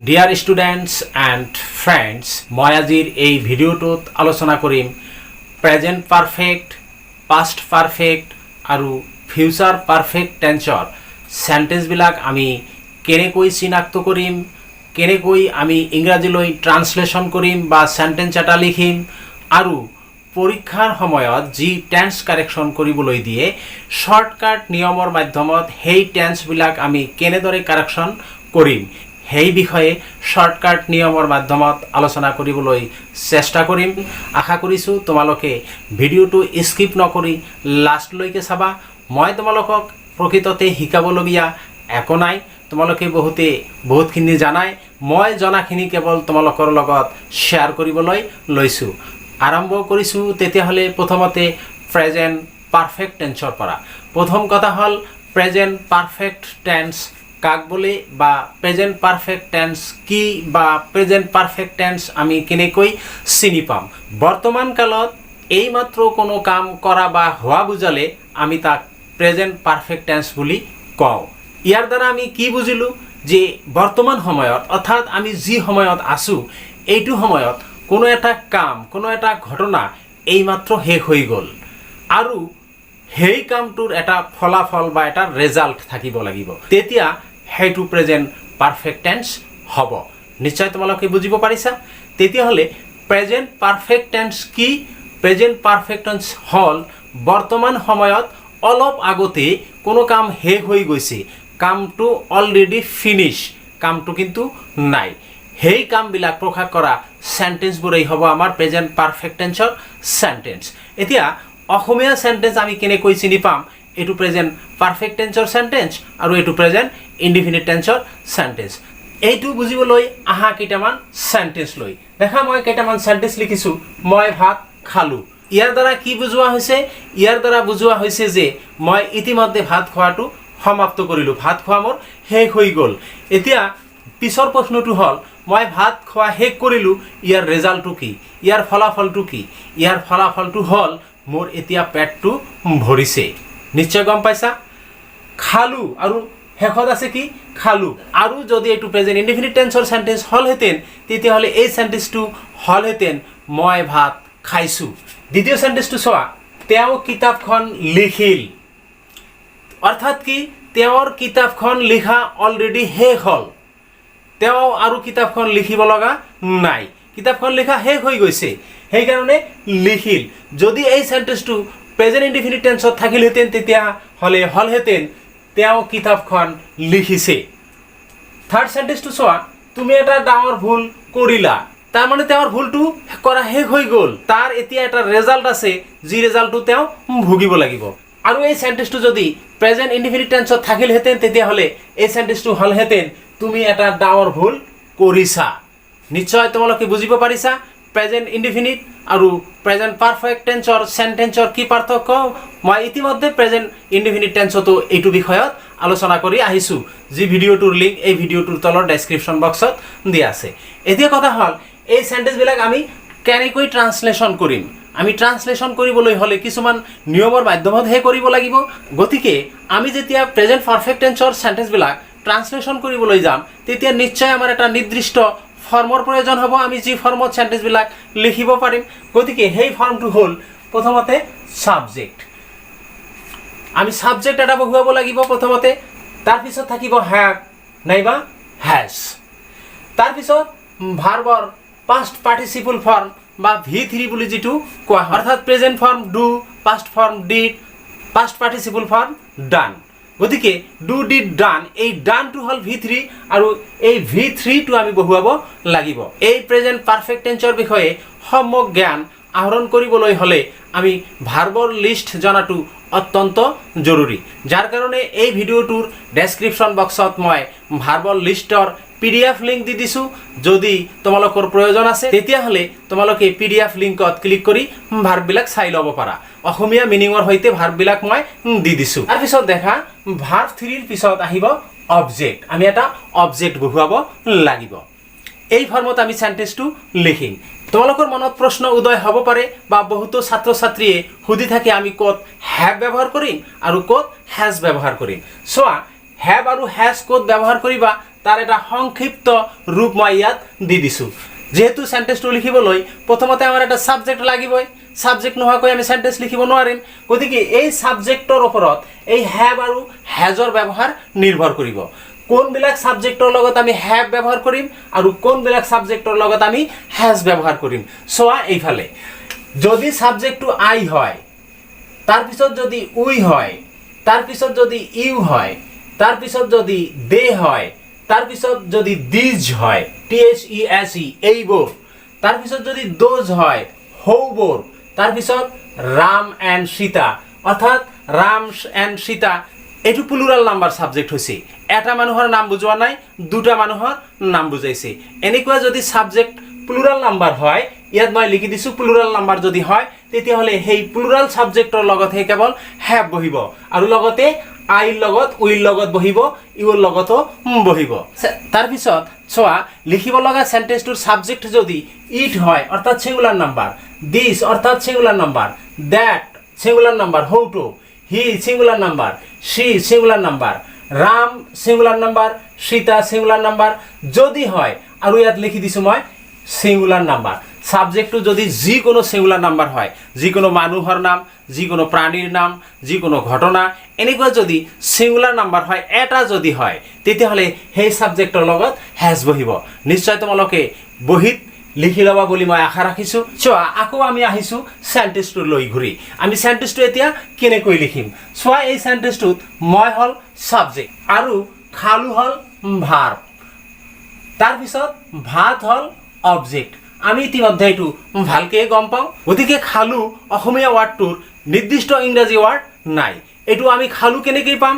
Dear students and friends, মই আজিৰ এই ভিডিঅ'টোত আলোচনা কৰিম প্ৰেজেণ্ট পাৰফেক্ট, পাষ্ট পাৰফেক্ট আৰু ফিউচাৰ পাৰফেক্ট টেন্সৰ চেণ্টেন্সবিলাক আমি কেনেকৈ চিনাক্ত কৰিম, কেনেকৈ আমি ইংৰাজীলৈ ট্ৰান্সলেশ্যন কৰিম বা চেণ্টেন্স এটা লিখিম, আৰু পৰীক্ষাৰ সময়ত যি টেন্স কাৰেকশ্যন কৰিবলৈ দিয়ে শ্বৰ্টকাট নিয়মৰ মাধ্যমত সেই টেন্সবিলাক আমি কেনেদৰে কাৰেকশ্যন কৰিম সেই বিষয়ে শ্বৰ্টকাট নিয়মৰ মাধ্যমত আলোচনা কৰিবলৈ চেষ্টা কৰিম। আশা কৰিছোঁ তোমালোকে ভিডিঅ'টো স্কিপ নকৰি লাষ্টলৈকে চাবা। মই তোমালোকক প্ৰকৃততে শিকাবলগীয়া একো নাই, তোমালোকে বহুতখিনি জানাই, মই জনাখিনি কেৱল তোমালোকৰ লগত শ্বেয়াৰ কৰিবলৈ লৈছোঁ। আৰম্ভ কৰিছোঁ তেতিয়াহ'লে প্ৰথমতে প্ৰেজেণ্ট পাৰফেক্ট টেন্সৰ পৰা। প্ৰথম কথা হ'ল প্ৰেজেণ্ট পাৰফেক্ট টেন্স কাক বোলে বা প্ৰেজেণ্ট পাৰফেক্ট টেন্স কি বা প্ৰেজেণ্ট পাৰফেক্ট টেন্স আমি কেনেকৈ চিনি পাম। বৰ্তমান কালত এইমাত্ৰ কোনো কাম কৰা বা হোৱা বুজালে আমি তাক প্ৰেজেণ্ট পাৰফেক্ট টেন্স বুলি কওঁ। ইয়াৰ দ্বাৰা আমি কি বুজিলোঁ যে বৰ্তমান সময়ত অৰ্থাৎ আমি যি সময়ত আছোঁ এইটো সময়ত কোনো এটা কাম, কোনো এটা ঘটনা এইমাত্ৰ শেষ হৈ গ'ল আৰু সেই কামটোৰ এটা ফলাফল বা এটা ৰেজাল্ট থাকিব লাগিব, তেতিয়া সেইটো প্ৰেজেণ্ট পাৰফেক্ট টেন্স হ'ব। নিশ্চয় তোমালোকে বুজিব পাৰিছা। তেতিয়াহ'লে প্ৰেজেণ্ট পাৰফেক্ট টেন্স কি? প্ৰেজেণ্ট পাৰফেক্ট টেন্স হ'ল বৰ্তমান সময়ত অলপ আগতে কোনো কাম শেষ হৈ গৈছে, কামটো অলৰেডি ফিনিছ, কামটো কিন্তু নাই, সেই কামবিলাক প্ৰকাশ কৰা চেণ্টেন্সবোৰেই হ'ব আমাৰ প্ৰেজেণ্ট পাৰফেক্ট টেন্সৰ চেণ্টেন্স। এতিয়া অসমীয়া চেণ্টেন্স আমি কেনেকৈ চিনি পাম? এইটো প্ৰেজেণ্ট পাৰফেক্ট টেন্সৰ চেণ্টেন্স আৰু এইটো প্ৰেজেণ্ট ইনডিফিনিট টেন্সৰ চেণ্টেন্স। এইটো বুজিবলৈ আহা কেইটামান চেণ্টেন্স লৈ দেখা। মই কেইটামান চেণ্টেন্স লিখিছোঁ। মই ভাত খালোঁ। ইয়াৰ দ্বাৰা কি বুজোৱা হৈছে? ইয়াৰ দ্বাৰা বুজোৱা হৈছে যে মই ইতিমধ্যে ভাত খোৱাটো সমাপ্ত কৰিলোঁ, ভাত খোৱা মোৰ শেষ হৈ গ'ল। এতিয়া পিছৰ প্ৰশ্নটো হ'ল মই ভাত খোৱা শেষ কৰিলোঁ, ইয়াৰ ৰেজাল্টটো কি, ইয়াৰ ফলাফলটো কি? ইয়াৰ ফলাফলটো হ'ল মোৰ এতিয়া পেটটো ভৰিছে। নিশ্চয় গম পাইছা। খালোঁ আৰু শেষত আছে কি? খালোঁ। আৰু যদি এইটো প্ৰেজেণ্ট ইনডিফিনিট টেন্সৰ চেণ্টেন্স হ'লহেঁতেন তেতিয়াহ'লে এই চেণ্টেন্সটো হ'লহেঁতেন মই ভাত খাইছোঁ। দ্বিতীয় চেণ্টেন্সটো চোৱা, তেওঁ কিতাপখন লিখিল। অৰ্থাৎ কি? তেওঁৰ কিতাপখন লিখা অলৰেডি শেষ হ'ল, তেওঁ আৰু কিতাপখন লিখিব লগা নাই, কিতাপখন লিখা শেষ হৈ গৈছে, সেইকাৰণে লিখিল। যদি এই চেণ্টেন্সটো প্ৰেজেণ্ট ইনডিফিনিট টেন্সত থাকিলহেঁতেন তেতিয়াহ'লে হ'লহেঁতেন তেওঁ কিতাপখন লিখিছে। থাৰ্ড চেণ্টেন্সটো চোৱা, তুমি এটা ডাঙৰ ভুল কৰিলা, তাৰমানে তেওঁৰ ভুলটো কৰা শেষ হৈ গ'ল, তাৰ এতিয়া এটা ৰেজাল্ট আছে, যি ৰেজাল্টটো তেওঁ ভুগিব লাগিব। আৰু এই চেণ্টেন্সটো যদি প্ৰেজেণ্ট ইনডিফিনিট টেন্সত থাকিলহেঁতেন তেতিয়াহ'লে এই চেণ্টেন্সটো হ'লহেঁতেন তুমি এটা ডাঙৰ ভুল কৰিছা। নিশ্চয় তোমালোকে বুজিব পাৰিছা প্ৰেজেণ্ট ইনডিফিনিট আৰু প্ৰেজেণ্ট পাৰফেক্ট টেন্সৰ চেণ্টেন্সৰ কি পাৰ্থক্য। মই ইতিমধ্যে প্ৰেজেণ্ট ইনডিফিনিট টেন্সতো এইটো বিষয়ত আলোচনা কৰি আহিছোঁ, যি ভিডিঅ'টোৰ লিংক এই ভিডিঅ'টোৰ তলৰ ডেছক্ৰিপশ্যন বক্সত দিয়া আছে। এতিয়া কথা হ'ল এই চেণ্টেন্সবিলাক আমি কেনেকৈ ট্ৰান্সলেশ্যন কৰিম। আমি ট্ৰান্সলেশ্যন কৰিবলৈ হ'লে কিছুমান নিয়মৰ মাধ্যমতহে কৰিব লাগিব। গতিকে আমি যেতিয়া প্ৰেজেণ্ট পাৰফেক্ট টেন্সৰ চেণ্টেন্সবিলাক ট্ৰান্সলেশ্যন কৰিবলৈ যাম তেতিয়া নিশ্চয় আমাৰ এটা নিৰ্দিষ্ট ফৰ্মৰ প্ৰয়োজন হ'ব, আমি যি ফৰ্মত চেণ্টেন্সবিলাক লিখিব পাৰিম। গতিকে সেই ফৰ্মটো হ'ল প্ৰথমতে ছাবজেক্ট। আমি ছাবজেক্ট এটা বহুৱাব লাগিব প্ৰথমতে, তাৰপিছত থাকিব হ্যাভ নাইবা হ্যাজ, তাৰপিছত ভাৰ্বৰ পাষ্ট পাৰ্টিচিপল ফৰ্ম বা V3 বুলি যিটো কোৱা হয়, অৰ্থাৎ present form do, past form did, past participle form done. গতিকে ডু ডিড ডান, এই ডানটো হ'ল V3 আৰু এই V3টো আমি বহুৱাব লাগিব। এই প্ৰেজেণ্ট পাৰফেক্ট টেন্সৰ বিষয়ে সম্যক জ্ঞান আহৰণ কৰিবলৈ হ'লে আমি ভাৰ্বৰ লিষ্ট জনাটো অত্যন্ত জৰুৰী, যাৰ কাৰণে এই ভিডিঅ'টোৰ ডেছক্ৰিপশ্যন বক্সত মই ভাৰ্বৰ লিষ্টৰ PDF লিংক দি দিছোঁ। যদি তোমালোকৰ প্ৰয়োজন আছে তেতিয়াহ'লে তোমালোকে PDF লিংকত ক্লিক কৰি ভাৰ্ববিলাক চাই ল'ব পাৰা। অসমীয়া মিনিঙৰ সৈতে ভাৰ্ববিলাক মই দি দিছোঁ। তাৰপিছত দেখা ভাৰ্ব 3ৰ পিছত আহিব অবজেক্ট। আমি এটা অবজেক্ট বহুৱাব লাগিব। এই ফৰ্মত আমি চেণ্টেন্সটো লিখিম। তোমালোকৰ মনত প্ৰশ্ন উদয় হ'ব পাৰে বা বহুতো ছাত্ৰ ছাত্ৰীয়ে সুধি থাকে আমি ক'ত হ্যাভ ব্যৱহাৰ কৰিম আৰু ক'ত হ্যাজ ব্যৱহাৰ কৰিম। চোৱা, হ্যাভ আৰু হ্যাজ ক'ত ব্যৱহাৰ কৰিবা তাৰ এটা সংক্ষিপ্ত ৰূপ মই ইয়াত দি দিছোঁ যেহেতু সেন্টেন্সটো লিখিবলৈ প্ৰথমতে আমাৰ এটা সাবজেক্ট লাগিবই সাবজেক্ট নোহোৱাকৈ আমি সেন্টেন্স লিখিব নোৱাৰিম গতিকে এই সাবজেক্টৰ ওপৰত এই হ্যাভ আৰু হ্যাজৰ ব্যৱহাৰ নিৰ্ভৰ কৰিব কোনবিলাক সাবজেক্টৰ লগত আমি হ্যাভ ব্যৱহাৰ কৰিম আৰু কোনবিলাক সাবজেক্টৰ লগত আমি হ্যাজ ব্যৱহাৰ কৰিম সোয়া এইফালে যদি সাবজেক্টটো আই হয় তাৰ পিছত যদি উই হয় তাৰ পিছত যদি ইউ হয় তাৰ পিছত যদি দে হয় তাৰ পিছত যদি দিজ হয় THESE এইবোৰ তাৰ পিছত যদি দোজ হয় হৌবোৰ তাৰ পিছত ৰাম এণ্ড সীতা অৰ্থাৎ ৰাম এণ্ড সীতা এইটো প্লুৰাল নাম্বাৰ সাবজেক্ট হৈছে এটা মানুহৰ নাম বুজোৱা নাই দুটা মানুহৰ নাম বুজাইছে এনেকুৱা যদি সাবজেক্ট প্লুৰাল নাম্বাৰ হয় ইয়াত মই লিখি দিছো প্লুৰাল নাম্বাৰ যদি হয় তেতিয়াহলে সেই প্লুৰাল সাবজেক্টৰ লগত হে কেৱল হ্যাভ বহিব আৰু লগতে আই লগত উইল লগত বহিব ইউৰ লগতো বহিব তাৰ পিছত সোয়া লিখিব লগা সেন্টেন্সটোৰ সাবজেক্ট যদি ইট হয় অৰ্থাৎ সিঙ্গুলাৰ নাম্বাৰ দিস অৰ্থাৎ singular number that singular number how to he singular number she singular number Ram singular number Sita singular number যদি হয় আৰু ইয়াত লিখি দিছো মই সিঙ্গুলাৰ নাম্বাৰ সাবজেক্টটো যদি যি কোনো সিঙ্গুলাৰ নাম্বাৰ হয় যি কোনো মানুহৰ নাম যি কোনো প্ৰাণীৰ নাম যি কোনো ঘটনা এনেকুৱা যদি সিঙ্গুলাৰ নাম্বাৰ হয় এটা যদি হয় তেতিয়াহলে সেই সাবজেক্টৰ লগত হ্যাজ বহিব নিশ্চয় তোমালোকে বহিত লিখি লবা বুলি মই আশা ৰাখিছো চোৱা আকৌ আমি আহিছো সেন্টেন্সটো লৈ ঘূৰি আমি সেন্টেন্সটো এতিয়া কেনেকৈ লিখিম চোৱা এই সেন্টেন্সটোত মই হল সাবজেক্ট আৰু খালু হল ভাৰ্ব তাৰ পিছত ভাত হল অবজেক্ট আমি ইতিমধ্যে এইটো ভালকে গম পাওঁ গতিকে খালু অসমীয়া ওয়াৰ্ডটোৰ নিৰ্দিষ্ট ইংৰাজী ওয়াৰ্ড নাই এইটো আমি খালু কেনেকৈ পাম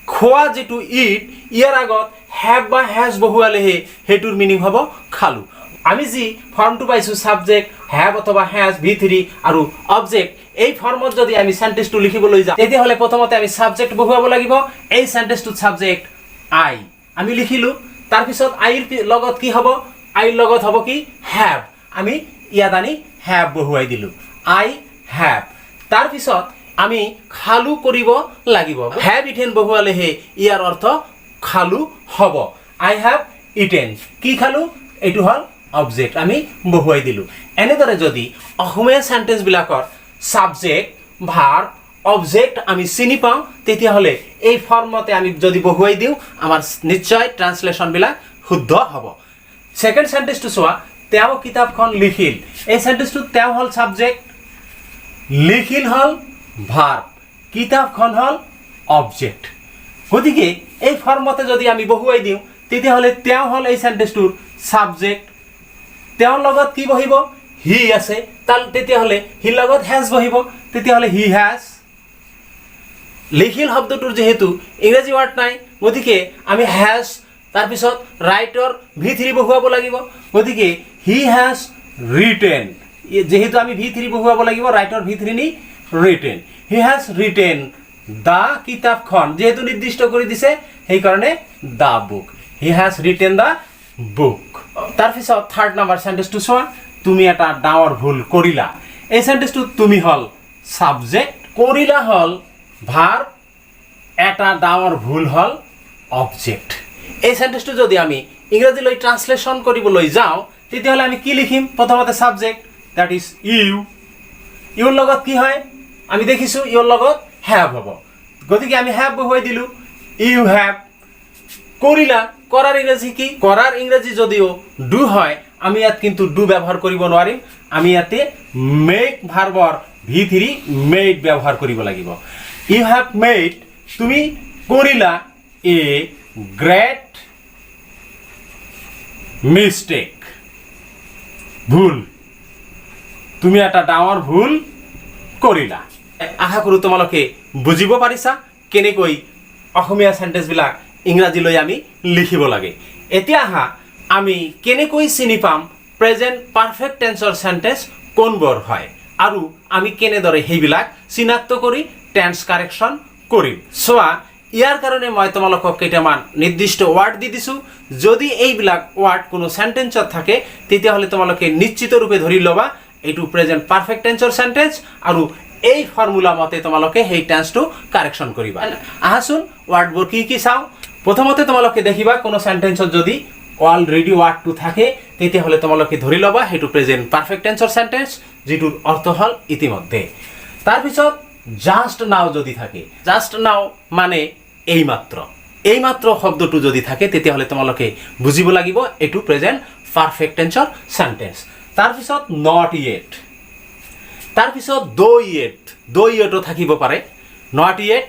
খোৱা যেটো ইট ইয়াৰ আগত হ্যাভ বা হ্যাজ বহুৱালেহে হেতুৰ মিনিং হ'ব খালু আমি যি ফৰ্মটো পাইছো সাবজেক্ট হ্যাভ অথবা হ্যাজ V3 আৰু অবজেক্ট এই ফৰ্মত যদি আমি সেন্টেন্সটো লিখিবলৈ যাওঁ তেতিয়াহলে প্ৰথমতে আমি সাবজেক্ট বহুৱাব লাগিব এই সেন্টেন্সটোত সাবজেক্ট আই আমি লিখিলো তাৰ পিছত আইৰ লগত কি হ'ব আইৰ লগত হ'ব কি হ্যাভ আমি ইয়াত আনি হ্যাভ বহুৱাই দিলো আই হ্যাভ তাৰ পিছত আমি খালু কৰিব লাগিব হ্যাভ ইটেন বহুৱালেহে ইয়াৰ অৰ্থ খালু হ'ব আই হ্যাভ ইটেন কি খালু এইটো হল অবজেক্ট আমি বহুৱাই দিলো এনেদৰে যদি অসমীয়া সেন্টেন্স বিলাকৰ সাবজেক্ট ভাৰ্ব অবজেক্ট আমি চিনি পাওঁ তেতিয়াহলে এই ফৰ্মতে আমি যদি বহুৱাই দিওঁ আমাৰ নিশ্চয় ট্ৰান্সলেশন বিলাক শুদ্ধ হ'ব সেকেন্ড সেন্টেন্সটো চোৱা তেওঁ কিতাপখন লিখিল এই সেন্টেন্সটো তেওঁ হল সাবজেক্ট লিখিল হল ভার্ব কিতাপখন হল অবজেক্ট গতিকে এই ফর্মতে যদি আমি বহুৱাই দিওঁ তেতিয়াহলে তেওঁ হল এই সেন্টেন্সটোৰ সাবজেক্ট তেওঁৰ লগত কি বহিব হি আছে তাল তেতিয়াহলে হি লগত হ্যাজ বহিব তেতিয়াহলে হি হ্যাজ লিখিল শব্দটোৰ যেহেতু ইংৰাজী ওয়াৰ্ড নাই গতিকে আমি হ্যাজ তাৰ পিছত ৰাইটৰ V3 বহুৱাব লাগিব গতিকে হি হ্যাজ ৰিটেন যেহেতু আমি V3 বহুৱাব লাগিব ৰাইটৰ V3 নি written he has written the কিতাপখন যেহেতু নিৰ্দিষ্ট কৰি দিছে সেই কাৰণে the book he has written the book তাৰ পিছত থাৰ্ড নাম্বাৰ সেন্টেন্সটো চোৱা তুমি এটা ডাঙৰ ভুল কৰিলা এই সেন্টেন্সটো তুমি হল সাবজেক্ট কৰিলা হল ভাৰ্ব এটা ডাঙৰ ভুল হল অবজেক্ট এই সেন্টেন্সটো যদি আমি ইংৰাজীলৈ ট্ৰান্সলেশন কৰিবলৈ যাওঁ তেতিয়াহলে আমি কি লিখিম প্ৰথমতে সাবজেক্ট দ্যাট ইজ ইউ ইউৰ লগত কি হয় আমি দেখিছো ইউৰ লগত হ্যাভ হ'ব গতিকে আমি হ্যাভ বহুৱাই দিলো ইউ হ্যাভ কৰিলা কৰাৰ ইংৰাজী কি কৰাৰ ইংৰাজী যদিও ডু হয় আমি ইয়াত কিন্তু ডু ব্যৱহাৰ কৰিব নোৱাৰিম আমি ইয়াতে মেক ভাৰ্বৰ V3 মেড ব্যৱহাৰ কৰিব লাগিব ইউ হ্যাভ মেড তুমি কৰিলা এ গ্ৰেট মিস্টেক ভুল তুমি এটা ডাঙৰ ভুল কৰিলা আশা কৰো তোমালোকে বুজিব পাৰিছা কেনেকৈ অসমীয়া সেন্টেন্স বিলাক ইংৰাজীলৈ আমি লিখিব লাগে এতিয়া আহা আমি কেনেকৈ চিনি পাম প্ৰেজেন্ট পাৰফেক্ট টেন্সৰ সেন্টেন্স কোনবোৰ হয় আৰু আমি কেনেদৰে সেইবিলাক চিনাক্ত কৰি টেন্স কাৰেকশন কৰিম সোয়া ইয়াৰ কাৰণে মই তোমালোকক কেইটামান নিৰ্দিষ্ট ওয়াৰ্ড দি দিছো যদি এইবিলাক ওয়াৰ্ড কোনো সেন্টেন্সত থাকে তেতিয়াহলে তোমালোকে নিশ্চিত ৰূপে ধৰি লবা এইটো প্ৰেজেন্ট পাৰফেক্ট টেন্সৰ সেন্টেন্স আৰু এই ফৰ্মুলা মতে তোমালোকে সেই টেন্সটো কাৰেকশন কৰিবা আহাচোন ওয়াৰ্ডবোৰ কি কি চাও প্ৰথমতে তোমালোকে দেখিবা কোনো সেন্টেন্সত যদি অলৰেডি ওয়াৰ্ডটো থাকে তেতিয়াহ'লে তোমালোকে ধৰি ল'বা সেইটো প্ৰেজেন্ট পাৰফেক্ট টেন্সৰ সেন্টেন্স যিটোৰ অৰ্থ হ'ল ইতিমধ্যে। তাৰপিছত জাস্ট নাও যদি থাকে, জাস্ট নাও মানে এইমাত্ৰ শব্দটো যদি থাকে তেতিয়াহ'লে তোমালোকে বুজিব লাগিব এইটো প্ৰেজেন্ট পাৰফেক্ট টেন্সৰ সেন্টেন্স। তাৰপিছত নট ইয়েট, তাৰপিছত দো ইয়েটও থাকিব পাৰে, নট ইয়েট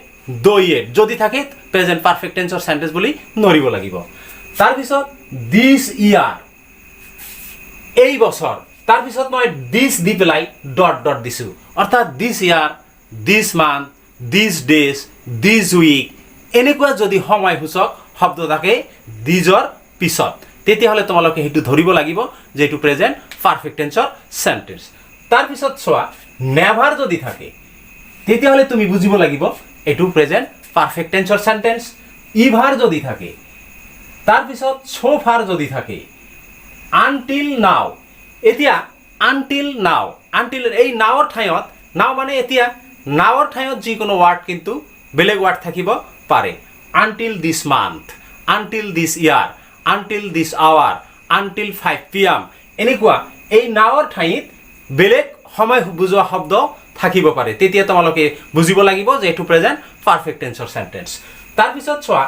দো ইয়েট যদি থাকে প্ৰেজেন্ট পাৰফেক্ট টেন্সৰ সেন্টেন্স বুলি ধৰিব লাগিব। তাৰপিছত দিস ইয়াৰ এই বছৰ, তাৰপিছত মই দিস দি পেলাই ডট ডট দিছো, অৰ্থাৎ this year, this month, this days, this week এনেকুৱা যদি সময়সূচক শব্দ থাকে দিজৰ পিছত তেতিয়াহ'লে তোমালোকে সেইটো ধৰিব লাগিব যে এইটো প্ৰেজেন্ট পাৰফেক্ট টেন্সৰ সেন্টেন্স। তাৰপিছত চোৱা নেভাৰ যদি থাকে তেতিয়াহ'লে তুমি বুজিব লাগিব এইটো প্ৰেজেন্ট পাৰফেক্ট টেন্সৰ সেন্টেন্স। ইভাৰ যদি থাকে, তাৰপিছত সো ফাৰ যদি থাকে, আনটিল নাও, এতিয়া আনটিল নাও, আনটিল এই নাওৰ ঠাইত, নাও মানে এতিয়া নাওৰ ঠাইত যিকোনো ওয়াৰ্ড কিন্তু বেলেগ ওয়াৰ্ড থাকিব পাৰে। Until this month, until this year, until this hour, until 5 PM এনেকুৱা এই নাওৰ ঠাইত বেলেগ সময় বুজোৱা শব্দ থাকিব পাৰে, তেতিয়া তোমালোকে বুজিব লাগিব যে এইটো প্ৰেজেন্ট পাৰফেক্ট টেন্সৰ সেন্টেন্স। তাৰপিছত চোৱা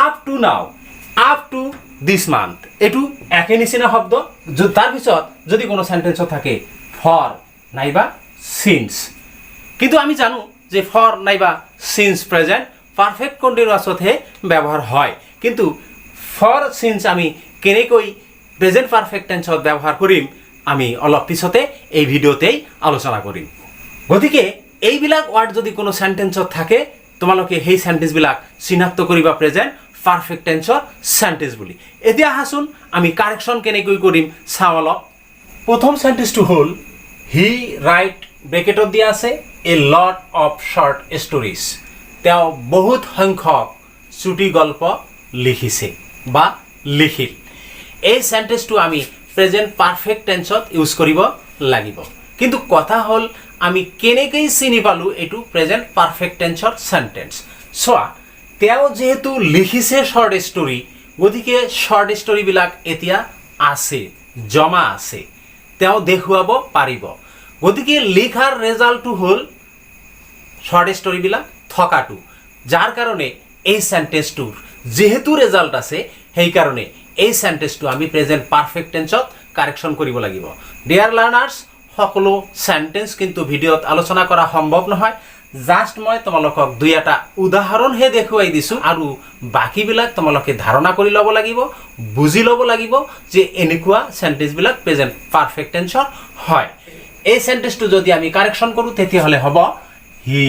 আপ টু নাও, আপ টু দিস মান্থ এইটো একে নিচিনা শব্দ। তাৰপিছত যদি কোনো সেন্টেন্সত থাকে ফৰ নাইবা সিন্স, কিন্তু আমি জানো যে ফৰ নাইবা সিন্স প্ৰেজেন্ট পাৰফেক্ট কন্টিনিউয়াসতহে ব্যবহাৰ হয়, কিন্তু ফৰ সিন্স আমি কেনেকৈ প্ৰেজেন্ট পাৰফেক্ট টেন্সত ব্যবহাৰ কৰিম আমি অলপ পিছতে এই ভিডিওতেই আলোচনা কৰিম। গতিকে এইবিলাক ওয়াৰ্ড যদি কোনো সেন্টেন্সত থাকে তোমালোকে সেই সেন্টেন্সবিলাক চিনাক্ত কৰিবা প্ৰেজেন্ট পাৰফেক্ট টেন্সৰ সেন্টেন্স বুলি। এতিয়া আহাচোন আমি কাৰেকশন কেনেকৈ কৰিম চাওঁ অলপ। প্ৰথম সেন্টেন্সটো হ'ল হি ৰাইট ব্ৰেকেটত দিয়া আছে এ লট অফ শর্ট স্টোরিজ, তেওঁ বহুত সংখ্যক চুটি গল্প লিখিছে বা লিখিল। এই সেন্টেন্সটো আমি প্রেজেন্ট পারফেক্ট টেন্সত ইউজ কৰিব লাগিব, কিন্তু কথা হ'ল আমি কেনেকৈ চিনি পালো এইটো প্রেজেন্ট পারফেক্ট টেন্সৰ সেন্টেন্স। চোৱা তেওঁ যেহেতু লিখিছে শৰ্ট স্টোৰি, গতিকে শৰ্ট স্টোৰিবিলাক এতিয়া আছে, জমা আছে, তেওঁ দেখুৱাব পাৰিব। গতিকে লিখাৰ ৰেজাল্টটো হ'ল শৰ্ট স্টোৰিবিলাক থকাটো, যাৰ কাৰণে এই সেন্টেন্সটোৰ যেহেতু ৰেজাল্ট আছে সেইকাৰণে এই সেন্টেন্সটো আমি প্ৰেজেন্ট পাৰফেক্ট টেন্সত কাৰেকশন কৰিব লাগিব। ডিয়াৰ লাৰ্নাৰ্স, সকলো সেন্টেন্স কিন্তু ভিডিওত আলোচনা কৰা সম্ভৱ নহয়, জাস্ট মই তোমালোকক দুই এটা উদাহৰণহে দেখুৱাই দিছো আৰু বাকিবিলাক তোমালোকে ধাৰণা কৰি ল'ব লাগিব, বুজি ল'ব লাগিব যে এনেকুৱা সেন্টেন্সবিলাক প্ৰেজেন্ট পাৰফেক্ট টেন্সৰ হয়। এই সেন্টেন্সটো যদি আমি কাৰেকশন কৰোঁ তেতিয়াহ'লে হ'ব হি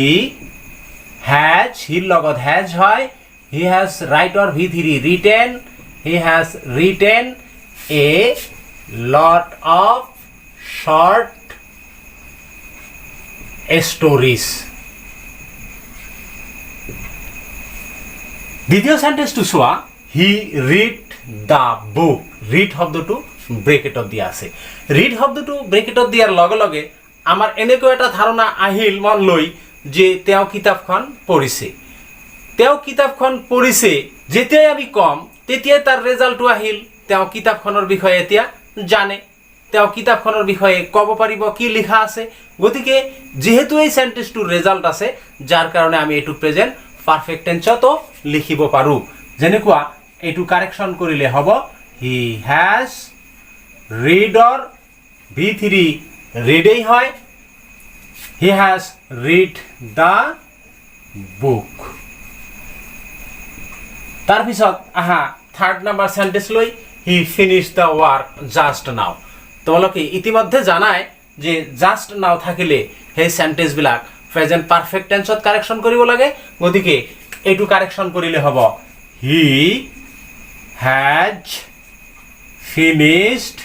হ্যাজ, হিৰ লগত হ্যাজ হয়, হি হ্যাজ ৰাইটৰ V3 written, he has written a lot of short stories. দ্বিতীয় সেন্টেন্সটো চোৱা he read the book, read শব্দটো ব্ৰেকেটত দিয়া আছে। ৰিড শব্দটো ব্ৰেকেটত দিয়াৰ লগে লগে আমাৰ এনেকুৱা এটা ধাৰণা আহিল মন লৈ যে তেওঁ কিতাপখন পঢ়িছে। তেওঁ কিতাপখন পঢ়িছে যেতিয়াই আমি কম তেতিয়াই তাৰ ৰেজাল্টটো আহিল তেওঁ কিতাপখনৰ বিষয়ে এতিয়া জানে, তেওঁ কিতাপখনৰ বিষয়ে ক'ব পাৰিব কি লিখা আছে। গতিকে যেহেতু এই সেন্টেন্সটোৰ ৰেজাল্ট আছে যাৰ কাৰণে আমি এইটো প্ৰেজেন্ট পাৰফেক্ট টেন্সতো লিখিব পাৰোঁ। যেনেকুৱা এইটো কাৰেকশন কৰিলে হ'ব হি হ্যাজ, ৰিডৰ V3 ৰিডেই হয়, he has read the book. তাৰপিছত আহা থার্ড নাম্বার সেন্টেন্স লৈ he finish the work just now. তোমালোকে ইতিমধ্যে জানাই যে জাস্ট নাও থাকিলে সেই সেন্টেন্সবিলাক প্রেজেন্ট পারফেক্ট টেন্সত কারেকশন কৰিব লাগে। গতিকে এইটো কাৰেকশন কৰিলে হ'ব he has finished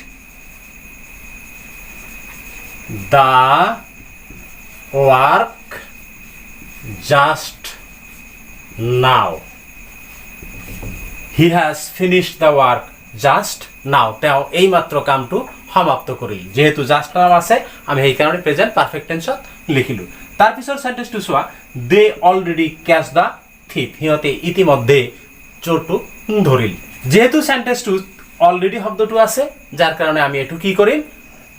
the work just now. He has finished the work just now, তেওঁ এইমাত্ৰ কামটো সমাপ্ত কৰিল। যেহেতু জাস্ট নাও আছে আমি সেইকাৰণে প্ৰেজেন্ট পাৰফেক্ট টেন্সত লিখিলো। তাৰপিছৰ সেন্টেন্সটো চোৱা দে অলৰেডি ক্যাচ দ্য থিপ, সিহঁতে ইতিমধ্যে জোৰটো ধৰিল যেহেতু সেন্টেন্সটো অলৰেডি শব্দটো আছে যাৰ কাৰণে আমি এটো কি কৰিম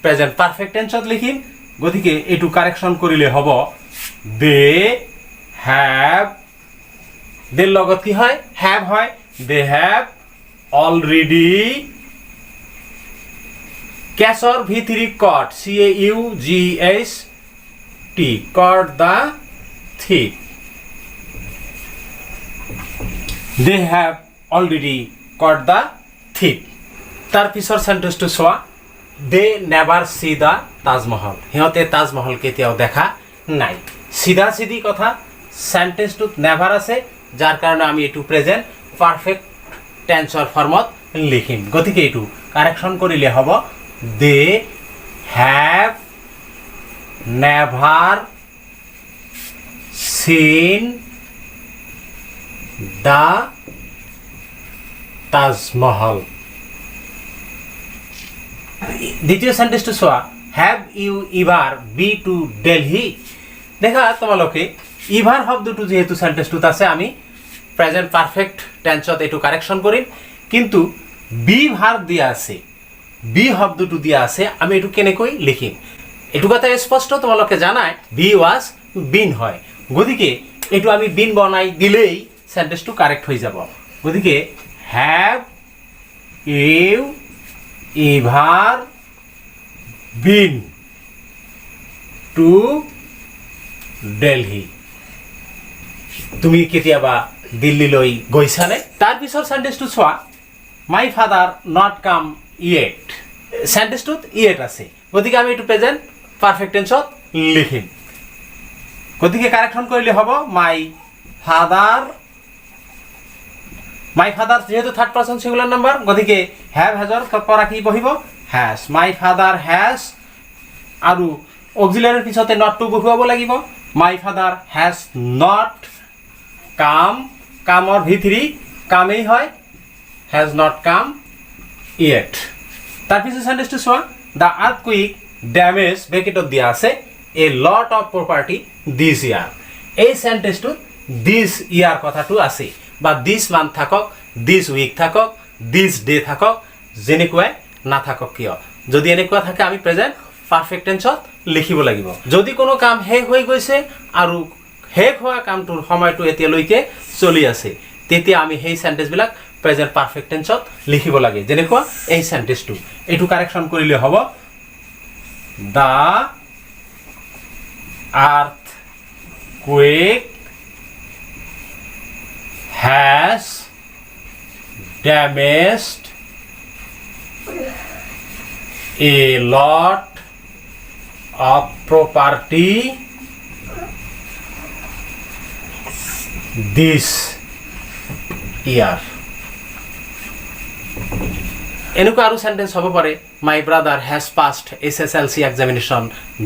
প্ৰেজেন্ট পাৰফেক্ট টেন্সত লিখিম গতিকে এটো কাৰেকশন কৰিলে হ'ব দে হ্যাভ দের লগত কি হয় হ্যাভ হয় দে হ্যাভ অলরেডি ক্যাচর V3 caught CAUGHT caught the thief they have already caught the thief তার পিছৰ সেন্টেন্সটো চোৱা they never see the Taj Mahal হিহঁতে তাজমহল কেতিয়াও দেখা নাই সিধা সিধি কথা সেন্টেন্সটো নেভার আছে যার কারণে আমি এটু প্রেজেন্ট পারফেক্ট টেন্সর ফর্মত লিখিম গতিকে এটু কারেকশন করিলে হ'ব they have never seen the Taj Mahal দ্বিতীয় সেন্টেন্সটো চোৱা have you ever be to Delhi দেখা তোমালোকে ইভার শব্দটো যেহেতু সেন্টেন্সটোত আছে আমি প্রেজেন্ট পারফেক্ট টেন্সত এটু কারেকশন করিম কিন্তু বি ভার্ব দিয়া আছে বি শব্দটো দিয়া আছে আমি এটু কেনেকৈ লিখিম এটু কথা স্পষ্ট তোমালোকে জানাই বি ওয়াজ বিন হয় গতিকে এটু আমি বিন বনাই দিলেই সেন্টেন্সটো কারেক্ট হৈ যাব গতিকে have you ever been to Delhi তুমি কেতিয়াবা দিল্লীলৈ গৈছানে তাৰ পিছৰ সেন্টেন্সটো চোৱা my father not come yet সেন্টেন্সটোত ইয়েট আছে গতিকে আমি এটু প্ৰেজেন্ট পাৰফেক্ট টেন্সত লিখিম গতিকে কাৰেকশন কৰিলে হ'ব মাই ফাদাৰ যেহেতু থাৰ্ড পাৰসন সিঙ্গুলাৰ নাম্বাৰ গতিকে হ্যাভ হ্যাজৰ পৰা কি বহিব হ্যাজ মাই ফাদাৰ হ্যাজ আৰু অক্সিলাৰিৰ পিছতে নট টু বহুৱাব লাগিব my father has not come কামৰ V3 কামেই হয় হ্যাজ নট কাম ইয়েট তাৰ পিছৰ সেন্টেন্সটো চোৱা দ্য আৰ্থকুইক ড্যামেজ ব্ৰেকেটত দিয়া আছে এ লট অফ প্ৰপাৰ্টি দিস ইয়াৰ এই সেন্টেন্সটো দিস ইয়াৰ কথাটো আছে বা দিস মান থাকক দিস উইক থাকক দিস ডে থাকক যেনেকুৱাই নাথাকক কিয় যদি এনেকুৱা থাকে আমি প্ৰেজেন্ট পাৰফেক্ট টেন্সত লিখিব লাগিব যদি কোনো কাম শেষ হৈ গৈছে আৰু শেষ হোৱা কামটোৰ সময়টো এতিয়ালৈকে চলি আছে তেতিয়া আমি সেই সেন্টেন্সবিলাক প্ৰেজেন্ট পাৰফেক্ট টেন্সত লিখিব লাগে যেনেকুৱা এই সেন্টেন্সটো এটু কাৰেকশন কৰিলে হ'ব দা আৰ্থকুইক has damaged a lot of property this year এনেকুৱা আৰু সেন্টেন্স হ'ব পাৰে my brother has passed SSLC examination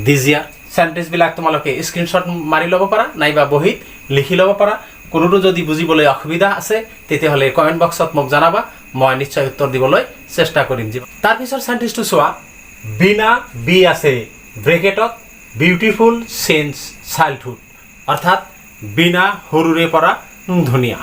this year sentence বিলাক তোমালোকে স্ক্ৰিনশট মাৰি ল'ব পাৰা নাইবা বহিত লিখি ল'ব পাৰা কোনোটো যদি বুজিবলৈ অসুবিধা আছে তেতিয়াহলে কমেন্ট বক্সত মোক জানাবা মই নিশ্চয় উত্তৰ দিবলৈ চেষ্টা কৰিম তাৰ পিছৰ সেন্টেন্সটো চোৱা বিনা বি আছে ব্ৰেকেটত বিউটিফুল সিন্স চাইল্ডহুড অৰ্থাৎ বিনা সৰুৰে পৰা ধুনীয়া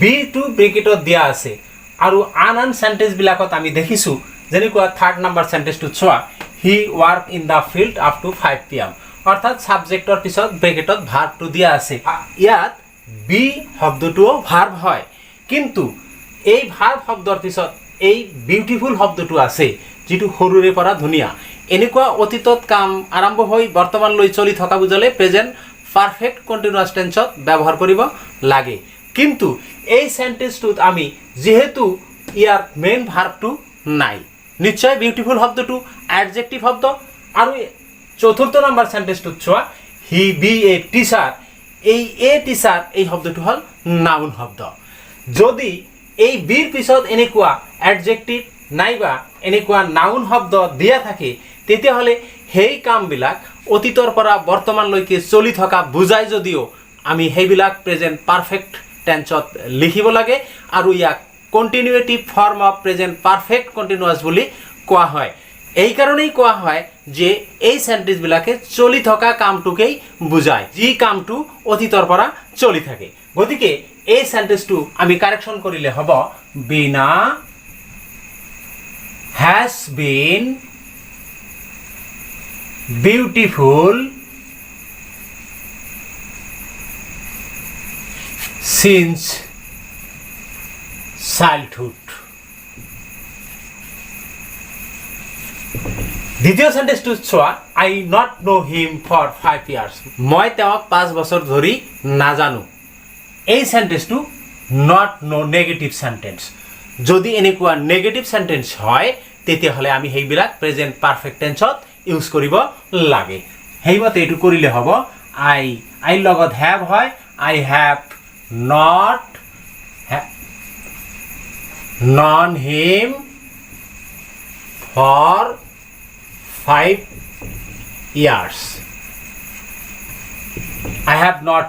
বি টু ব্ৰেকেটত দিয়া আছে আৰু আন সেন্টেন্স বিলাকত আমি দেখিছো যেনেকুৱা থাৰ্ড নাম্বাৰ সেন্টেন্সটো চোৱা he work in the field up to 5 PM অৰ্থাৎ সাবজেক্টৰ পিছত ব্ৰেকেটত ভাৰ্বটো দিয়া আছে ইয়াত বি শব্দটো ভাৰ্ব হয় কিন্তু এই ভাৰ্ব শব্দৰ পিছত এই বিউটিফুল শব্দটো আছে যেটো সৰুৰে পৰা ধুনীয়া এনেকুৱা অতীতত কাম আৰম্ভ হৈ বৰ্তমানলৈ চলি থকা বুজালে প্ৰেজেন্ট পাৰফেক্ট কন্টিনিউয়াস টেন্সত ব্যৱহাৰ কৰিব লাগে কিন্তু এই সেন্টেন্সটোত আমি যেহেতু ইয়াৰ মেইন ভাৰ্বটো নাই নিশ্চয় বিউটিফুল শব্দটো অ্যাডজেক্টিভ শব্দ আৰু চতুৰ্থ নাম্বাৰ সেন্টেন্সটো চোৱা হি বি এ টিচাৰ এই এ টিচাৰ এই শব্দটো হল নাউন শব্দ যদি এই বিৰ পিছত এনেকুৱা অ্যাডজেক্টিভ নাইবা এনেকুৱা নাউন শব্দ দিয়া থাকে তেতিয়াহলে সেই কামবিলাক অতীতৰ পৰা বৰ্তমানলৈকে চলি থকা বুজাই যদিও আমি সেইবিলাক প্ৰেজেন্ট পাৰফেক্ট টেন্সত লিখিব লাগে আৰু ইয়াক continuative form of present perfect continuous বুলি কোৱা হয় এই কাৰণেই কোৱা হয় যে এই সেন্টেন্স বিলাকে চলি থকা কামটোকেই বুজায় যি কামটো অতীতৰ পৰা চলি থাকে গতিকে এই সেন্টেন্সটো আমি কাৰেকশন কৰিলে হ'ব বিনা has been beautiful since childhood. দ্বিতীয় সেন্টেন্সটো চোৱা I not know him for 5 years. মই তেওঁক 5 বছৰ ধৰি নাজানো। এই সেন্টেন্সটো not no নেগেটিভ সেন্টেন্স। যদি এনেকুৱা নেগেটিভ সেন্টেন্স হয় তেতিয়াহ'লে আমি সেইবিলাক প্ৰেজেন্ট পাৰফেক্ট টেন্সত ইউজ কৰিব লাগে। সেইমতে এইটো কৰিলে হ'ব I লগত have হয় I have not known him for 5 years. I have not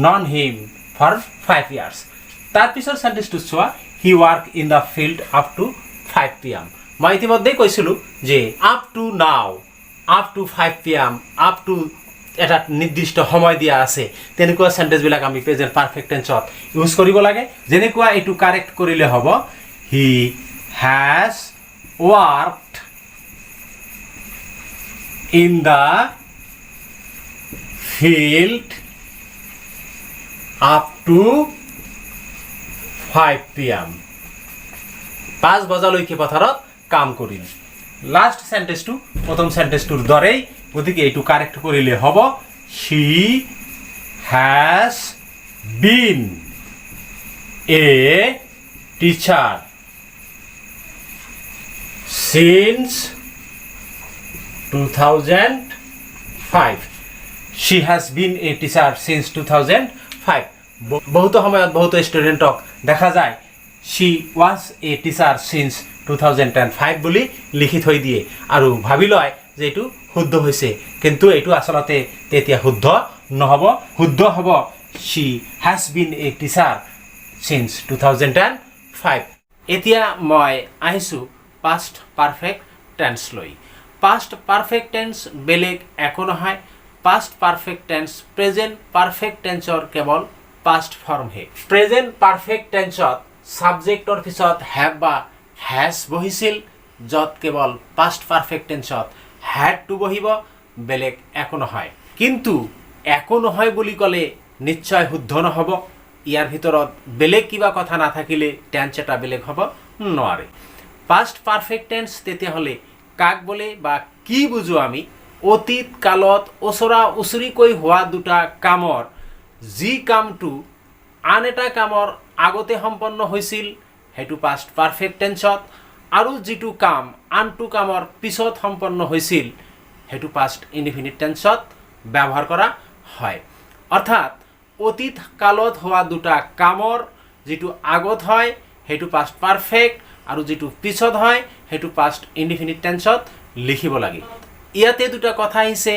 known him for 5 years. তাৰ পিছৰ সেন্টেন্সটো চোৱা he worked in the field up to 5 p.m. মই ইতিমধ্যে কৈছিলো যে up to now up to 5 p.m. up to এটা নিৰ্দিষ্ট সময় দিয়া আছে তেনেকুৱা সেন্টেন্স বিলাক আমি প্ৰেজেন্ট পাৰফেক্ট টেন্সত ইউজ কৰিব লাগে যেনেকুৱা এইটো কাৰেক্ট কৰিলে হ'ব he has worked in the field up to 5 p.m. 5 বজালৈকে পথাৰত কাম কৰিল লাষ্ট সেন্টেন্সটো প্ৰথম সেন্টেন্সটোৰ দৰেই গতিকে এইটো কাৰেক্ট কৰিলে হ'ব she has been a teacher since 2005. She has been a teacher since 2005. বহুত সময়ত বহুত ষ্টুডেণ্টক দেখা যায় she was a teacher since 2005 বুলি লিখি থৈ দিয়ে আৰু ভাবি লয় যে এইটো শুদ্ধ হৈছে কিন্তু এইটো আসলতে তেতিয়া শুদ্ধ নহব শুদ্ধ হ'ব she has been a teacher since 2005. এতিয়া মই আহিছো past perfect tense লৈ past perfect tense বেলেগ একো নহয় past perfect tense present perfect tenseৰ কেৱল past form হে present perfect tenseত subjectৰ পিছত have বা has বহিছিল যত কেৱল past perfect tenseত had to বহিব বেলেগ একো নহয় কিন্তু একো নহয় বুলি ক'লে নিশ্চয় শুদ্ধ নহব ইয়াৰ ভিতৰত বেলেগ কিবা কথা নাথাকিলে টেন্স এটা বেলেগ হ'ব নোৱাৰে past perfect tense তেতিয়াহ'লে কাক বলে বা কি বুজো আমি অতীত কালত ওচৰা উচৰিকৈ হোৱা দুটা কামৰ যি কামটো আন এটা কামৰ আগতে সম্পন্ন হৈছিল হেতু past perfect tenseত আৰু যিটো কাম আনটো কামৰ পিছত সম্পন্ন হৈছিল হেতু past indefinite tenseত ব্যৱহাৰ কৰা হয় অৰ্থাৎ অতীত কালত হোৱা দুটা কামৰ যিটো আগত হয় হেতু past perfect আৰু যিটো পিছত হয় হেতু past indefinite tenseত লিখিব লাগে ইয়াতে দুটা কথা আহিছে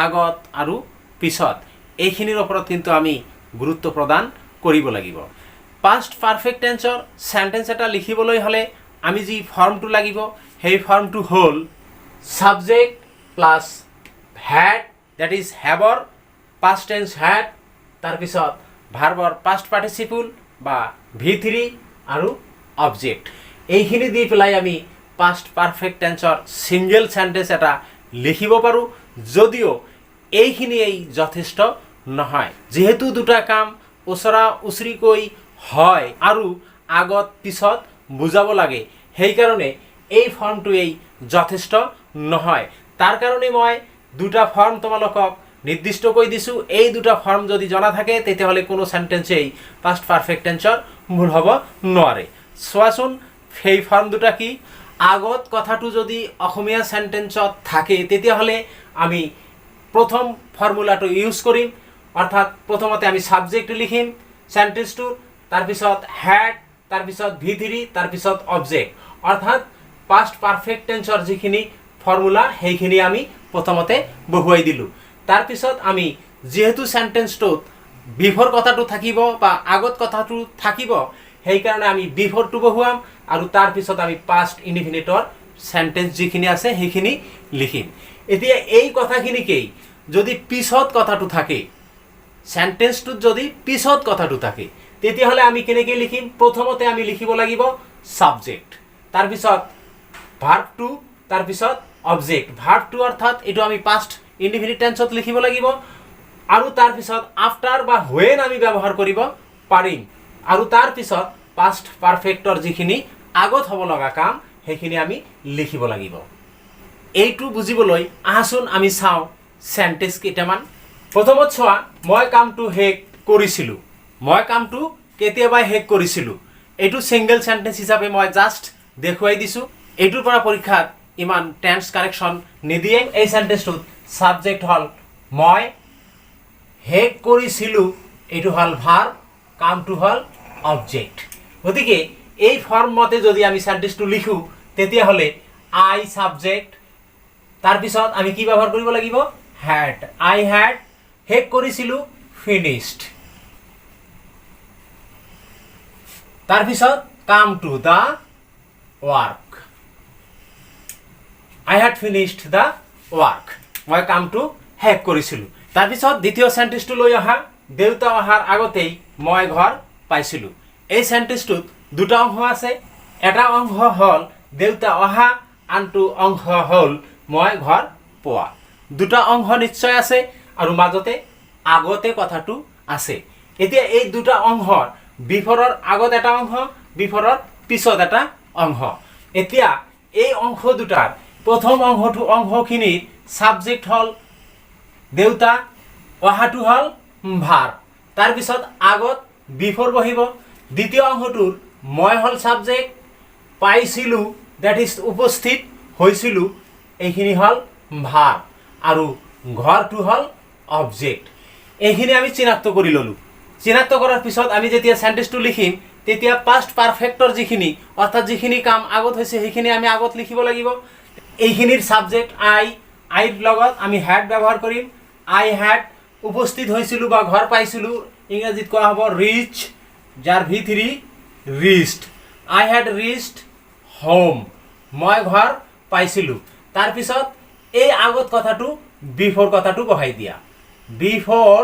আগত আৰু পিছত এইখিনিৰ ওপৰত কিন্তু আমি গুৰুত্ব প্ৰদান কৰিব লাগিব past perfect tenseৰ সেন্টেন্স এটা লিখিবলৈ হলে আমি যি ফৰ্মটো লাগিব সেই ফৰ্মটো হ'ল subject plus had that is haveৰ past tense had তাৰ পিছত ভাৰ্বৰ past participle বা v3 আৰু object এইখিনি দি পেলাই আমি past perfect tenseৰ সিঙ্গেল সেন্টেন্স এটা লিখিব পাৰো যদিও এইখিনি যথেষ্ট নহয় যেহেতু দুটা কাম ওচৰা উচৰিকৈ হয় আৰু আগত পিছত বুজাব লাগে সেই কাৰণে এই ফৰ্মটো যথেষ্ট নহয় তাৰ কাৰণে মই দুটা ফৰ্ম তোমালোকক নিৰ্দিষ্ট কৈ দিছো এই দুটা ফৰ্ম যদি জনা থাকে তেতিয়াহলে কোনো সেন্টেন্সেই past perfect tenseৰ মূল হ'ব নোৱাৰে সোৱাচোন সেই ফৰ্ম দুটা কি আগত কথাটো যদি অসমীয়া সেন্টেন্সত থাকে তেতিয়াহলে আমি প্ৰথম ফৰ্মুলাটো ইউজ কৰিম অৰ্থাৎ প্ৰথমতে আমি সাবজেক্ট লিখিম সেন্টেন্সটো তাৰ পিছত had তাৰ পিছত v3 তাৰ পিছত অবজেক্ট অৰ্থাৎ past perfect tenseৰ যিখিনি ফৰ্মুলা সেইখিনি আমি প্ৰথমতে বহুৱাই দিলো তাৰ পিছত আমি যেহেতু সেন্টেন্সটোত বিফৰ কথাটো থাকিব বা আগত কথাটো থাকিব সেই কাৰণে আমি বিফৰটো বহুৱাম আৰু তাৰ পিছত আমি past indefiniteৰ সেন্টেন্স যিখিনি আছে সেইখিনি লিখিম এতিয়া এই কথাখিনিকেই যদি পিছত কথাটো থাকে সেন্টেন্সটোত যদি পিছত কথাটো থাকে তেতিয়াহ'লে আমি কেনেকৈ লিখিম প্ৰথমতে আমি লিখিব লাগিব সাবজেক্ট তাৰপিছত ভাৰ্ব টু তাৰপিছত অবজেক্ট ভাৰ্ব টু অৰ্থাৎ এইটো আমি পাষ্ট ইনডিফিনিট টেন্সত লিখিব লাগিব আৰু তাৰপিছত আফটাৰ বা হোৱেন আমি ব্যৱহাৰ কৰিব পাৰিম আৰু তাৰপিছত পাষ্ট পাৰফেক্টৰ যিখিনি আগত হ'ব লগা কাম সেইখিনি আমি লিখিব লাগিব এইটো বুজিবলৈ আহাচোন আমি চাওঁ সেন্টেন্স কেইটামান প্ৰথমত চোৱা মই কামটো শেষ কৰিছিলোঁ মই কামটো কেতিয়াবা শেষ কৰিছিলোঁ এইটো সিঙ্গেল সেন্টেন্স হিচাপে মই জাস্ট দেখুৱাই দিছোঁ এইটোৰ পৰা পৰীক্ষাত ইমান টেন্স কাৰেকশ্যন নিদিয়ে এই সেন্টেন্সটোত সাবজেক্ট হল মই শেষ কৰিছিলোঁ এইটো হল ভাৰ্ব কামটো হল অবজেক্ট গতিকে এই ফৰ্ম মতে যদি আমি সেন্টেন্সটো লিখো তেতিয়াহ'লে আই সাবজেক্ট তাৰপিছত আমি কি ব্যৱহাৰ কৰিব লাগিব হ্যাড আই হ্যাড শেষ কৰিছিলোঁ ফিনিশড তাৰপিছত কাম to the work I had finished the work মই কামটো শেষ কৰিছিলোঁ তাৰপিছত দ্বিতীয় সেন্টেন্সটো লৈ অহা দেউতা অহাৰ আগতেই মই ঘৰ পাইছিলোঁ এই সেন্টেন্সটোত দুটা অংশ আছে এটা অংশ হল দেউতা অহা আনটো অংশ হল মই ঘৰ পোৱা দুটা অংশ নিশ্চয় আছে আৰু মাজতে আগতে কথাটো আছে এতিয়া এই দুটা অংশৰ বিফৰৰ আগত এটা অংশ বিফৰৰ পিছত এটা অংশ এতিয়া এই অংশ দুটাৰ প্ৰথম অংশখিনিৰ সাবজেক্ট হল দেউতা অহাটো হল ভাৰ্ব তাৰপিছত আগত বিফৰ বহিব দ্বিতীয় অংশটোৰ মই হল সাবজেক্ট পাইছিলোঁ দ্যাট ইজ উপস্থিত হৈছিলোঁ এইখিনি হল ভাৰ্ব আৰু ঘৰটো হল অবজেক্ট এইখিনি আমি চিনাক্ত কৰি ললো চিনাক্ত কৰাৰ পিছত আমি যেতিয়া সেন্টেন্সটো লিখিম তেতিয়া পাষ্ট পাৰফেক্টৰ যিখিনি অৰ্থাৎ যিখিনি কাম আগত হৈছে সেইখিনি আমি আগত লিখিব লাগিব এইখিনিৰ সাবজেক্ট আইৰ লগত আমি হ্যাড ব্যৱহাৰ কৰিম আই হ্যাড উপস্থিত হৈছিলোঁ বা ঘৰ পাইছিলোঁ ইংৰাজীত কোৱা হ'ব ৰিচ যাৰ V3 reached I had reached home মই ঘৰ পাইছিলোঁ তাৰপিছত এই আগত কথাটো বিফৰ কথাটো বহাই দিয়া বিফৰ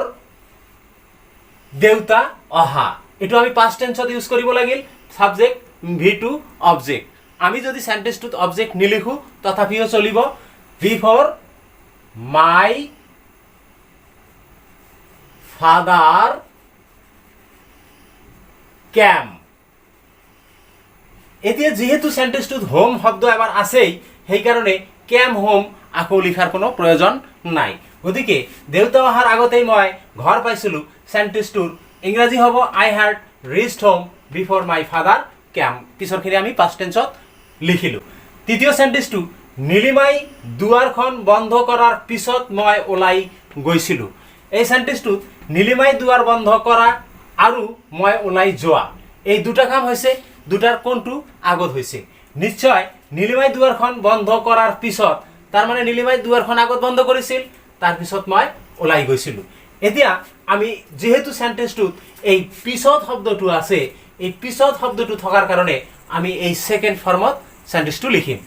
দেউতা অহা এটো আমি পাস্ট টেন্সত ইউজ কৰিব লাগিল সাবজেক্ট V2 অবজেক্ট আমি যদি সেন্টেন্সটোত অবজেক্ট নিলিখো তথাপিও চলিব বিফৰ মাই ফাদাৰ ক্যাম এতিয়া যেহেতু সেন্টেন্সটোত হোম শব্দ এবাৰ আছেই সেই কাৰণে ক্যাম হোম আকৌ লিখাৰ কোনো প্ৰয়োজন নাই গতিকে দেউতা অহাৰ আগতেই মই ঘৰ পাইছিলোঁ সেন্টেন্সটোৰ ইংৰাজী হ'ব I had reached home before my father came পিছৰখিনি আমি পাস্ট টেন্সত লিখিলোঁ তৃতীয় সেন্টেন্সটো নীলিমাই দুৱাৰখন বন্ধ কৰাৰ পিছত মই ওলাই গৈছিলোঁ এই সেন্টেন্সটোত নীলিমাই দুৱাৰ বন্ধ কৰা আৰু মই ওলাই যোৱা এই দুটা কাম হৈছে দুটাৰ কোনটো আগত হৈছে নিশ্চয় নীলিমাই দুৱাৰখন বন্ধ কৰাৰ পিছত তাৰ মানে নীলিমাই দুৱাৰখন আগত বন্ধ কৰিছিল তাৰ পিছত মই ওলাই গৈছিলোঁ এতিয়া আমি যেহেতু সেন্টেন্সটোত এই পিছত শব্দটো আছে এই পিছত শব্দটো থকাৰ কাৰণে আমি এই সেকেন্ড ফৰ্মত সেন্টেন্সটো লিখিম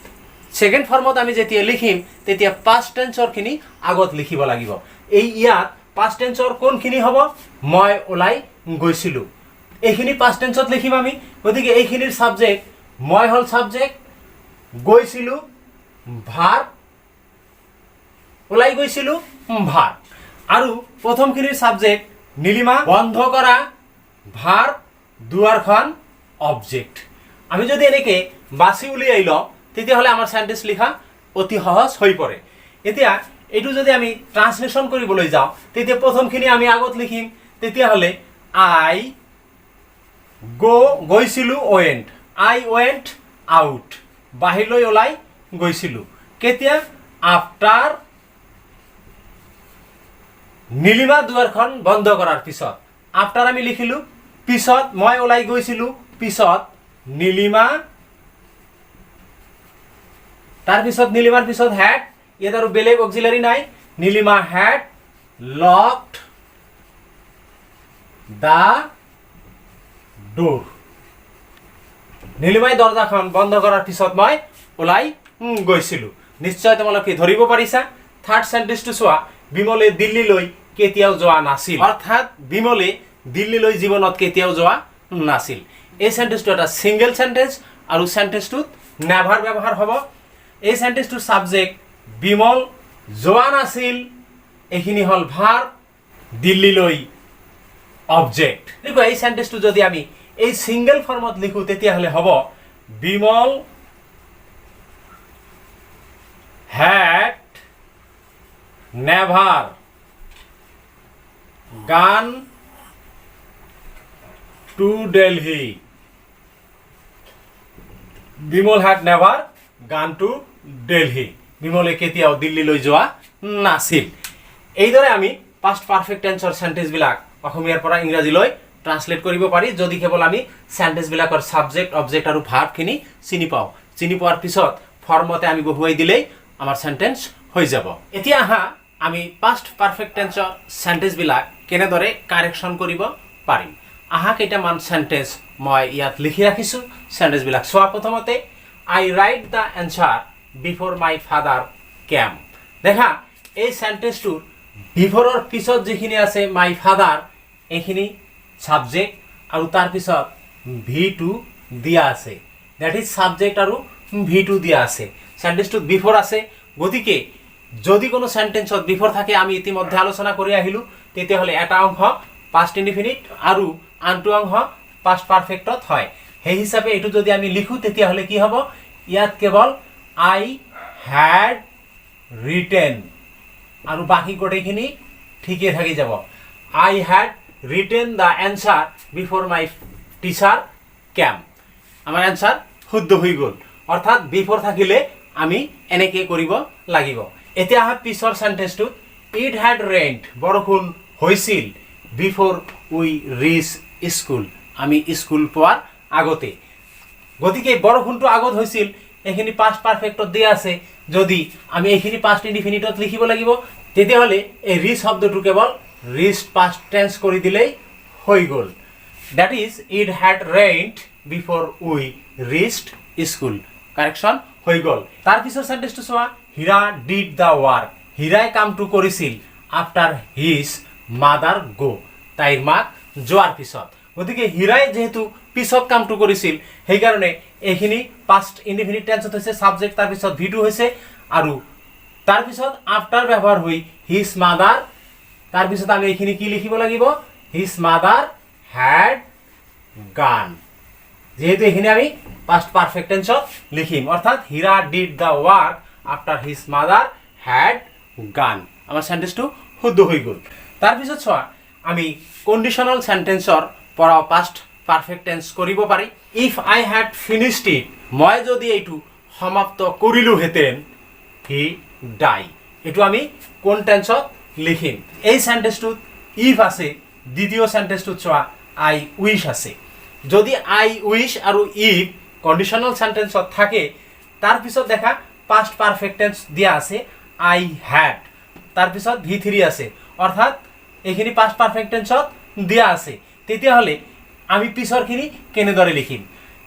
সেকেন্ড ফৰ্মত আমি যেতিয়া লিখিম তেতিয়া পাস্ট টেন্সৰখিনি আগত লিখিব লাগিব এই ইয়াত পাস্ট টেন্সৰ কোনখিনি হ'ব মই ওলাই গৈছিলোঁ এইখিনি পাস্ট টেন্সত লিখিম আমি গতিকে এইখিনিৰ সাবজেক্ট মই হল সাবজেক্ট গৈছিলোঁ ভাৰ্ব ওলাই গৈছিলোঁ ভাৰ্ব আৰু প্ৰথমখিনিৰ সাবজেক্ট নীলিমা বন্ধ কৰা ভাৰ্ব দুৱাৰখন অবজেক্ট আমি যদি এনেকে বাছি উলিয়াই লওঁ তেতিয়াহ'লে আমাৰ সেন্টেন্স লিখা অতি সহজ হৈ পৰে এতিয়া এইটো যদি আমি ট্ৰান্সলেশন কৰিবলৈ যাওঁ তেতিয়া প্ৰথমখিনি আমি আগত লিখিম তেতিয়াহ'লে আই গৈছিলোঁ ওয়েন্ট আই ওয়েন্ট আউট বাহিৰলৈ ওলাই গৈছিলোঁ কেতিয়া আফটাৰ নীলিমা দুৱাৰখন বন্ধ কৰাৰ পিছত আফটাৰ আমি লিখিলোঁ পিছত মই ওলাই গৈছিলোঁ পিছত নীলিমা তাৰ পিছত নীলিমাৰ পিছত হ্যাড ইয়াত আৰু বেলেগ অক্সিলাৰি নাই Nilima had locked the door নীলিমাই দৰজাখন বন্ধ কৰাৰ পিছত মই ওলাই গৈছিলোঁ নিশ্চয় তোমালোকে ধৰিব পাৰিছা থাৰ্ড সেন্টেন্সটো চোৱা বিমলে দিল্লীলৈ কেতিয়াও যোৱা নাছিল অৰ্থাৎ বিমলে দিল্লীলৈ জীৱনত কেতিয়াও যোৱা নাছিল। এই সেন্টেন্সটো এটা সিঙ্গেল সেন্টেন্স আৰু সেন্টেন্সটোত নেভাৰ ব্যৱহাৰ হ'ব। এই সেন্টেন্সটোৰ সাবজেক্ট বিমল যোৱা নাছিল, এইখিনি হ'ল ভাৰ্ব, দিল্লীলৈ অবজেক্ট। দেখো এই সেন্টেন্সটো যদি আমি এই সিঙ্গেল ফর্মত লিখো তেতিয়াহ'লে হ'ব Bimal had never gone to Delhi. Bimal had never gone to Delhi. বিমলে কেতিয়াও দিল্লীলৈ যোৱা নাছিল। এইদৰে আমি পাষ্ট পাৰফেক্ট টেন্সৰ সেন্টেন্সবিলাক অসমীয়াৰ পৰা ইংৰাজীলৈ ট্ৰান্সলেট কৰিব পাৰি যদি কেৱল আমি সেন্টেন্সবিলাকৰ সাবজেক্ট অবজেক্ট আৰু ভাৰ্বখিনি চিনি পাওঁ। চিনি পোৱাৰ পিছত ফৰ্মতে আমি বহুৱাই দিলেই আমাৰ সেন্টেন্স হৈ যাব। এতিয়া আহা আমি পাষ্ট পাৰফেক্ট টেন্সৰ সেন্টেন্সবিলাক কেনেদৰে কাৰেকশ্যন কৰিব পাৰিম। আহা কেইটামান সেন্টেন্স মই ইয়াত লিখি ৰাখিছোঁ। সেন্টেন্সবিলাক চোৱা। প্ৰথমতে I write the answer before my father came. দেখা এই সেন্টেন্সটোৰ বিফৰৰ পিছত যিখিনি আছে মাই ফাদাৰ এইখিনি সাবজেক্ট আৰু তাৰ পিছত V2 দিয়া আছে। দ্যাট ইজ সাবজেক্ট আৰু V2 দিয়া আছে। সেন্টেন্সটোত বিফৰ আছে, গতিকে যদি কোনো সেন্টেন্সত বিফৰ থাকে আমি ইতিমধ্যে আলোচনা কৰি আহিলোঁ, তেতিয়াহ'লে এটা অংশ পাষ্ট ইনডিফিনিট আৰু আনটো অংশ পাষ্ট পাৰফেক্টত হয়। সেই হিচাপে এইটো যদি আমি লিখোঁ তেতিয়াহ'লে কি হ'ব, ইয়াত কেৱল আই হ্যাড ৰিটেন আৰু বাকী গোটেইখিনি ঠিকে থাকি যাব। I had written the answer before my teacher came. আমাৰ এনচাৰ শুদ্ধ হৈ গ'ল। অৰ্থাৎ বিফৰ থাকিলে আমি এনেকৈ কৰিব লাগিব। এতিয়া আহা পিছৰ সেন্টেন্সটোত ইট হ্যাড ৰেইনড বৰষুণ হৈছিল বিফৰ উই ৰিচ স্কুল আমি স্কুল পোৱাৰ আগতে। গতিকে বৰষুণটো আগত হৈছিল এইখিনি পাষ্ট পাৰফেক্টত দিয়া আছে। যদি আমি এইখিনি পাষ্ট ইনডিফিনিটত লিখিব লাগিব তেতিয়াহ'লে এই ৰিচ শব্দটো কেৱল ৰিচ পাষ্ট টেন্স কৰি দিলেই হৈ গ'ল। That is it had rained before we reached school. Correction হৈ গ'ল। তাৰ পিছৰ সেন্টেন্সটো চোৱা। Hira did the work. হীৰাই কামটো কৰিছিল আফটাৰ হিজ মাদাৰ গো। তাইৰ মাক যোৱাৰ পিছত। গতিকে হীৰাই যিহেতু পিছত কামটো কৰিছিল সেইকাৰণে এইখিনি পাষ্ট ইনডিফিনিট টেন্সত হৈছে সাবজেক্ট, তাৰ পিছত V2 হৈছে আৰু তাৰ পিছত আফটাৰ ব্যৱহাৰ হৈ হিজ মাদাৰ। তাৰ পিছত আমি এইখিনি কি লিখিব লাগিব, হিজ মাদাৰ হ্যাড গান। যেহেতু এইখিনি আমি পাষ্ট পারফেক্ট টেন্সত লিখিম, অর্থাৎ Hira did the work after his mother had gone. আমার সেন্টেন্সটো শুদ্ধ হৈ গ'ল। তাৰপিছত চোৱা আমি কণ্ডিশ্যনেল সেন্টেন্সৰ পৰা পাষ্ট পাৰফেক্ট টেন্স কৰিব পাৰি। If I had finished it, মই যদি এইটো সমাপ্ত কৰিলোহেঁতেন, হি ডাই। এইটো আমি কোন টেন্সত লিখিম। এই সেন্টেন্সটোত ইফ আছে, দ্বিতীয় সেন্টেন্সটোত চোৱা আই উইশ আছে। যদি আই উইশ আৰু ইফ কণ্ডিশ্যনেল সেন্টেন্সত থাকে তাৰপিছত দেখা পাষ্ট পাৰফেক্ট টেন্স দিয়া আছে আই হ্যাড, তাৰপিছত V3 আছে, অৰ্থাৎ এইখিনি পাষ্ট পাৰফেক্ট টেন্সত দিয়া আছে। তেতিয়াহ'লে আমি পিছৰখিনি কেনেদৰে লিখিম।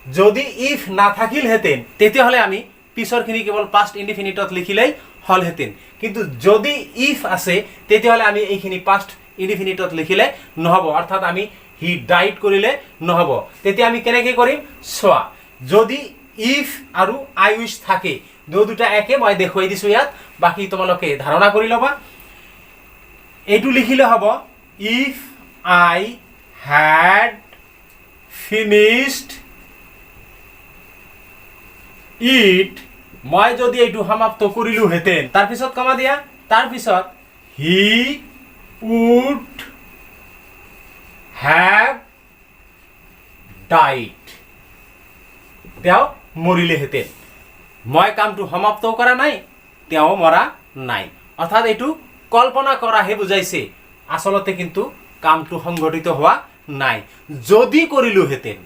যদি ইফ নাথাকিলহেঁতেন তেতিয়াহ'লে আমি পিছৰখিনি কেৱল পাষ্ট ইনডিফিনিটত লিখিলেই হ'লহেঁতেন, কিন্তু যদি ইফ আছে তেতিয়াহ'লে আমি এইখিনি পাষ্ট ইনডিফিনিটত লিখিলে নহ'ব, অৰ্থাৎ আমি হি ডাইড কৰিলে নহ'ব। তেতিয়া আমি কেনেকৈ কৰিম চোৱা। যদি ইফ আৰু আই উইচ থাকে, দুটা একে মই দেখুৱাই দিছোঁ ইয়াত, বাকী তোমালোকে ধাৰণা কৰি ল'বা। এইটো লিখিলে হ'ব if I had finished it, মই যদি এইটো সমাপ্ত কৰিলোহেঁতেন, তাৰপিছত কমা দিয়া, তাৰপিছত হি উড হ্যাভ ডাইড, তেওঁ মৰিলেহেঁতেন। মই কামটো সমাপ্ত কৰা নাই, তেওঁ মৰা নাই, অৰ্থাৎ এইটো কল্পনা কৰাহে বুজাইছে, আচলতে কিন্তু কামটো সংঘটিত হোৱা নাই। যদি কৰিলোহেঁতেন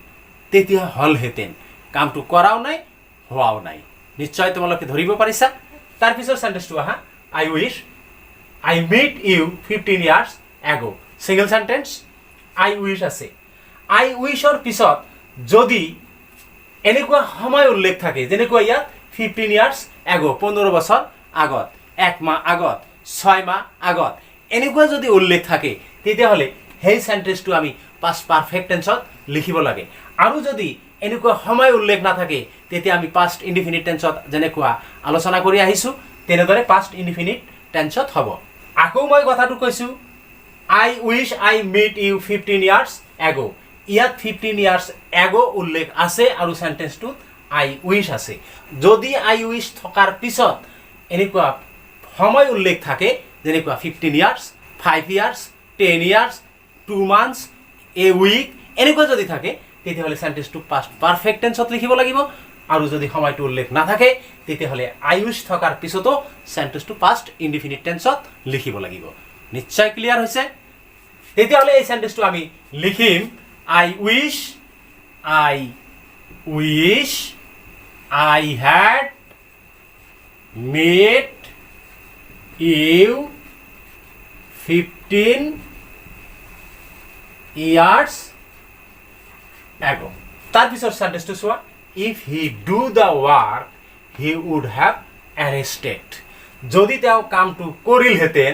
তেতিয়া হ'লহেঁতেন, কামটো কৰাও নাই হোৱাও নাই। নিশ্চয় তোমালোকে ধৰিব পাৰিছা। তাৰপিছৰ সেন্টেন্সটো আহা। I wish I met you 15 years ago। Single sentence, I wish আছে। আই উইশৰ পিছত যদি এনেকুৱা সময় উল্লেখ থাকে, যেনেকুৱা ইয়াত 15 years ago 15 বছৰ আগত, 1 মাহ আগত, 6 মাহ আগত, এনেকুৱা যদি উল্লেখ থাকে তেতিয়াহ'লে সেই সেন্টেন্সটো আমি পাষ্ট পাৰফেক্ট টেন্সত লিখিব লাগে আৰু যদি এনেকুৱা সময় উল্লেখ নাথাকে তেতিয়া আমি পাষ্ট ইনডিফিনিট টেন্সত যেনেকুৱা আলোচনা কৰি আহিছোঁ তেনেদৰে পাষ্ট ইনডিফিনিট টেন্সত হ'ব আকৌ মই কথাটো কৈছোঁ I wish I meet you 15 years ago ইয়াত 15 years ago উল্লেখ আছে আৰু সেন্টেন্সটোত I wish আছে যদি I wish থকাৰ পিছত এনেকুৱা সময় উল্লেখ থাকে যেনেকুৱা 15 years 5 years 10 years 2 months a week এনেকুৱা যদি থাকে তেতিয়াহ'লে সেন্টেন্সটো পাষ্ট পাৰফেক্ট টেন্সত লিখিব লাগিব আৰু যদি সময়টো উল্লেখ নাথাকে তেতিয়াহ'লে I wish থকাৰ পিছতো সেন্টেন্সটো পাষ্ট ইনডিফিনিট টেন্সত লিখিব লাগিব নিশ্চয় ক্লিয়াৰ হৈছে তেতিয়াহ'লে এই সেন্টেন্সটো আমি লিখিম I wish I had met you 15 years ago তাৰ পিছৰ সেন্টেন্সটো চোৱা if he do the work he would have arrested যদি তেওঁ কামটো কৰিলহেঁতেন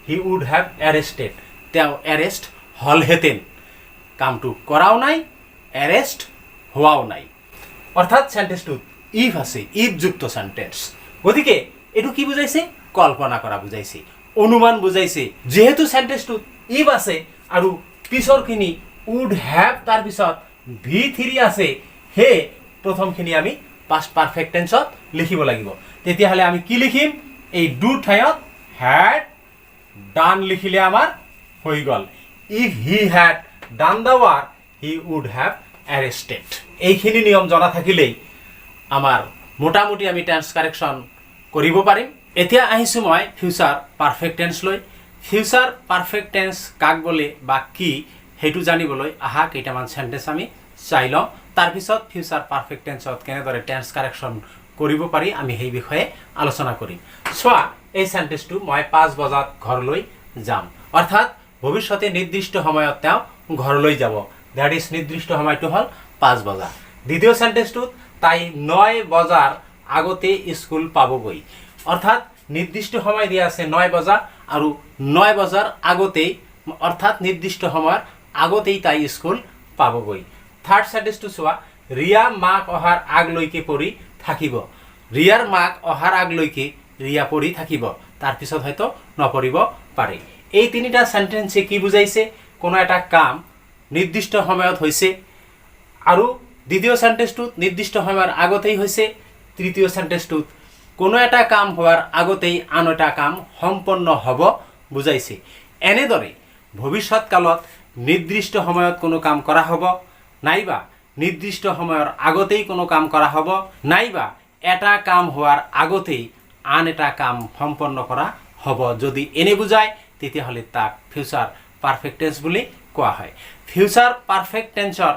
he would have arrested তেওঁ arrest হলহেঁতেন কামটো কৰাও নাই arrest হোৱাও নাই অৰ্থাৎ সেন্টেন্সটো if আছে if যুক্ত সেন্টেন্স গতিকে এটো কি বুজাইছে কল্পনা কৰা বুজাইছে অনুমান বুজাইছে যেহেতু সেন্টেন্সটো if আছে আৰু পিছৰখিনি would have তাৰ পিছত v3 আছে হে প্ৰথমখিনি আমি পাষ্ট পাৰফেক্ট টেন্সত লিখিব লাগিব তেতিয়াহ'লে আমি কি লিখিম এই ডু ঠাইত had done লিখিলে আমাৰ হৈ গল if he had done the work he would have arrested এইখিনি নিয়ম জনা থাকিলেই আমাৰ মোটামুটি আমি টেন্স কাৰেকশন কৰিব পাৰিম এতিয়া আহিছো মই ফিউচাৰ পাৰফেক্ট টেন্স লৈ ফিউচাৰ পাৰফেক্ট টেন্স কাক বলে বা কি হেতু জানিবলৈ আহা কেইটামান সেন্টেন্স আমি চাই লওঁ তাৰ পিছত ফিউচাৰ পাৰফেক্ট টেন্সত কেনেদৰে টেন্স কাৰেকশন কৰিব পাৰি আমি সেই বিষয়ে আলোচনা কৰিম সোৱা এই সেন্টেন্সটো মই 5 বজাত ঘৰলৈ যাম অৰ্থাৎ ভৱিষ্যতে নিৰ্দিষ্ট সময়ত তেওঁ ঘৰলৈ যাব দ্যাট ইজ নিৰ্দিষ্ট সময়টো হল 5 বজা দ্বিতীয় সেন্টেন্সটো তাই 9 বজাৰ আগতে স্কুল পাবগৈ অৰ্থাৎ নিৰ্দিষ্ট সময় দিয়া আছে 9 বজা আৰু 9 বজাৰ আগতে অৰ্থাৎ নিৰ্দিষ্ট সময়ৰ আগতেই তাই স্কুল পাবগৈ থাৰ্ড সেন্টেন্সটো চোৱা ৰিয়া মাক অহাৰ আগলৈকে পৰি থাকিব ৰিয়াৰ মাক অহাৰ আগলৈকে ৰিয়া পৰি থাকিব তাৰ পিছত হয়তো নপৰিব পাৰে এই তিনিটা সেন্টেন্সে কি বুজাইছে কোনো এটা কাম নিৰ্দিষ্ট সময়ত হৈছে আৰু দ্বিতীয় সেন্টেন্সটো নিৰ্দিষ্ট সময়ৰ আগতেই হৈছে তৃতীয় সেন্টেন্সটো কোনো এটা কাম হোৱাৰ আগতেই আন এটা কাম সম্পন্ন হ'ব বুজাইছে এনেদৰে ভৱিষ্যৎ কালত নিৰ্দিষ্ট সময়ত কোনো কাম কৰা হ'ব নাইবা নিৰ্দিষ্ট সময়ৰ আগতেই কোনো কাম কৰা হ'ব নাইবা এটা কাম হোৱাৰ আগতেই আন এটা কাম সম্পন্ন কৰা হ'ব যদি এনে বুজায় তেতিয়াহ'লে তাক ফিউচাৰ পাৰফেক্ট টেন্স বুলি কোৱা হয় ফিউচাৰ পাৰফেক্ট টেন্সৰ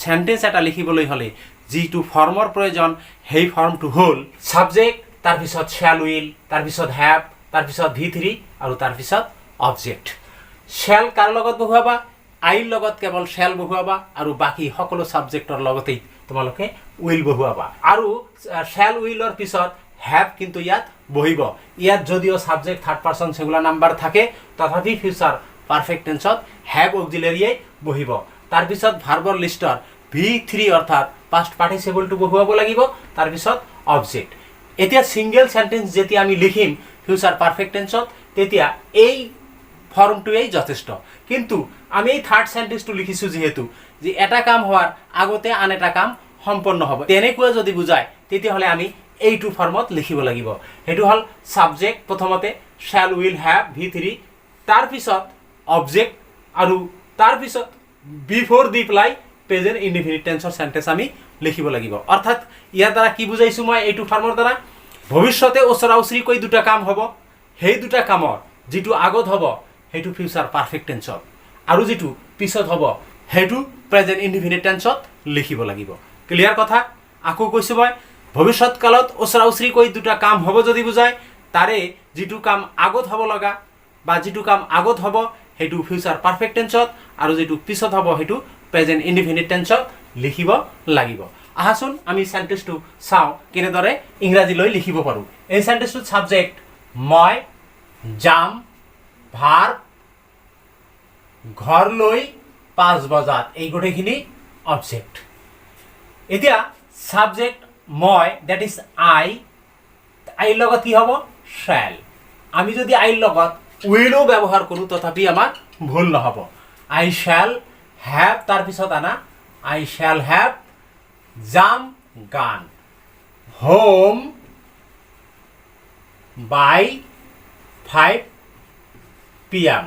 সেন্টেন্স এটা লিখিবলৈ হ'লে যিটো ফৰ্মৰ প্ৰয়োজন সেই ফৰ্মটো হ'ল সাবজেক্ট তাৰ পিছত শ্যাল উইল তাৰ পিছত হ্যাভ তাৰ পিছত v3 আৰু তাৰ পিছত অবজেক্ট শ্যাল কাৰ লগত বহুৱাবা আইৰ লগত কেৱল শ্যাল বহুৱাবা আৰু বাকি সকলো সাবজেক্টৰ লগতেই তোমালোকে উইল বহুৱাবা আৰু শ্যাল উইলৰ পিছত হ্যাভ কিন্তু ইয়াত বহিব ইয়াত যদিও subject third person singular number থাকে তথাপি ফিউচাৰ পাৰফেক্ট টেন্সত হ্যাভ অক্সিলাৰিয়ে বহিব তাৰ পিছত ভাৰ্বৰ লিষ্টৰ v3 অৰ্থাৎ পাস্ট পাৰ্টিসিপলটো বহুৱাব লাগিব তাৰ পিছত অবজেক্ট এতিয়া সিঙ্গেল সেন্টেন্স যেতিয়া আমি লিখিম ফিউচার পারফেক্ট টেন্সত তেতিয়া এই ফর্মটোই যথেষ্ট কিন্তু আমি এই থার্ড সেন্টেন্সটো লিখিছো যেহেতু যে এটা কাম হওয়ার আগতে আন এটা কাম সম্পন্ন হ'ব তেনেকুৱা যদি বুজায় তেতিয়াহ'লে আমি এইটো ফৰ্মত লিখিব লাগিব হেতু হল সাবজেক্ট প্ৰথমতে শ্যাল উইল হ্যাভ v3 তাৰ পিছত অবজেক্ট আৰু তাৰ পিছত বিফোৰ দি প্লাই প্ৰেজেন্ট ইনডিফিনিট টেন্সৰ সেন্টেন্স আমি লিখিব লাগিব অৰ্থাৎ ইয়াৰ দ্বাৰা কি বুজাইছো মই এইটো ফৰ্মৰ দ্বাৰা ভৱিষ্যতে ওচৰা ওচৰি কৈ দুটা কাম হ'ব সেই দুটা কামৰ যেটো আগত হ'ব হেতু ফিউচাৰ পাৰফেক্ট টেন্সত আৰু যেটো পিছত হ'ব হেতু প্রেজেন্ট ইনডিফিনিট টেন্সত লিখিব লাগিব ক্লিয়ার কথা আকো কৈছো মই ভবিষ্যৎ কালত ওচৰা ওচৰি কৈ দুটা কাম হ'ব যদি বুজায় তাৰে যেটো কাম আগত হ'ব লগা বা যেটো কাম আগত হ'ব হেতু ফিউচার পারফেক্ট টেন্সত আৰু যেটো পিছত হ'ব হেতু প্ৰেজেন্ট ইনডিফিনিট টেন্সত লিখিব লাগিব আহাচোন আমি সেন্টেন্সটো চাও কেনেদৰে ইংৰাজীলৈ লিখিব পাৰো এই সেন্টেন্সটো সাবজেক্ট মই যাম ভাৰ্ব ঘৰলৈ 5 বজাত এই গোটেইখিনি অবজেক্ট এতিয়া সাবজেক্ট মই দ্যাট ইজ আইৰ লগত কি হ'ব শ্যাল আমি যদি আইৰ লগত উইলও ব্যৱহাৰ কৰোঁ তথাপি আমাৰ ভুল নহ'ব আই শ্যাল হ্যাভ তাৰ পিছত আনা আই শ্যাল হ্যাভ যাম গান home by 5 p.m.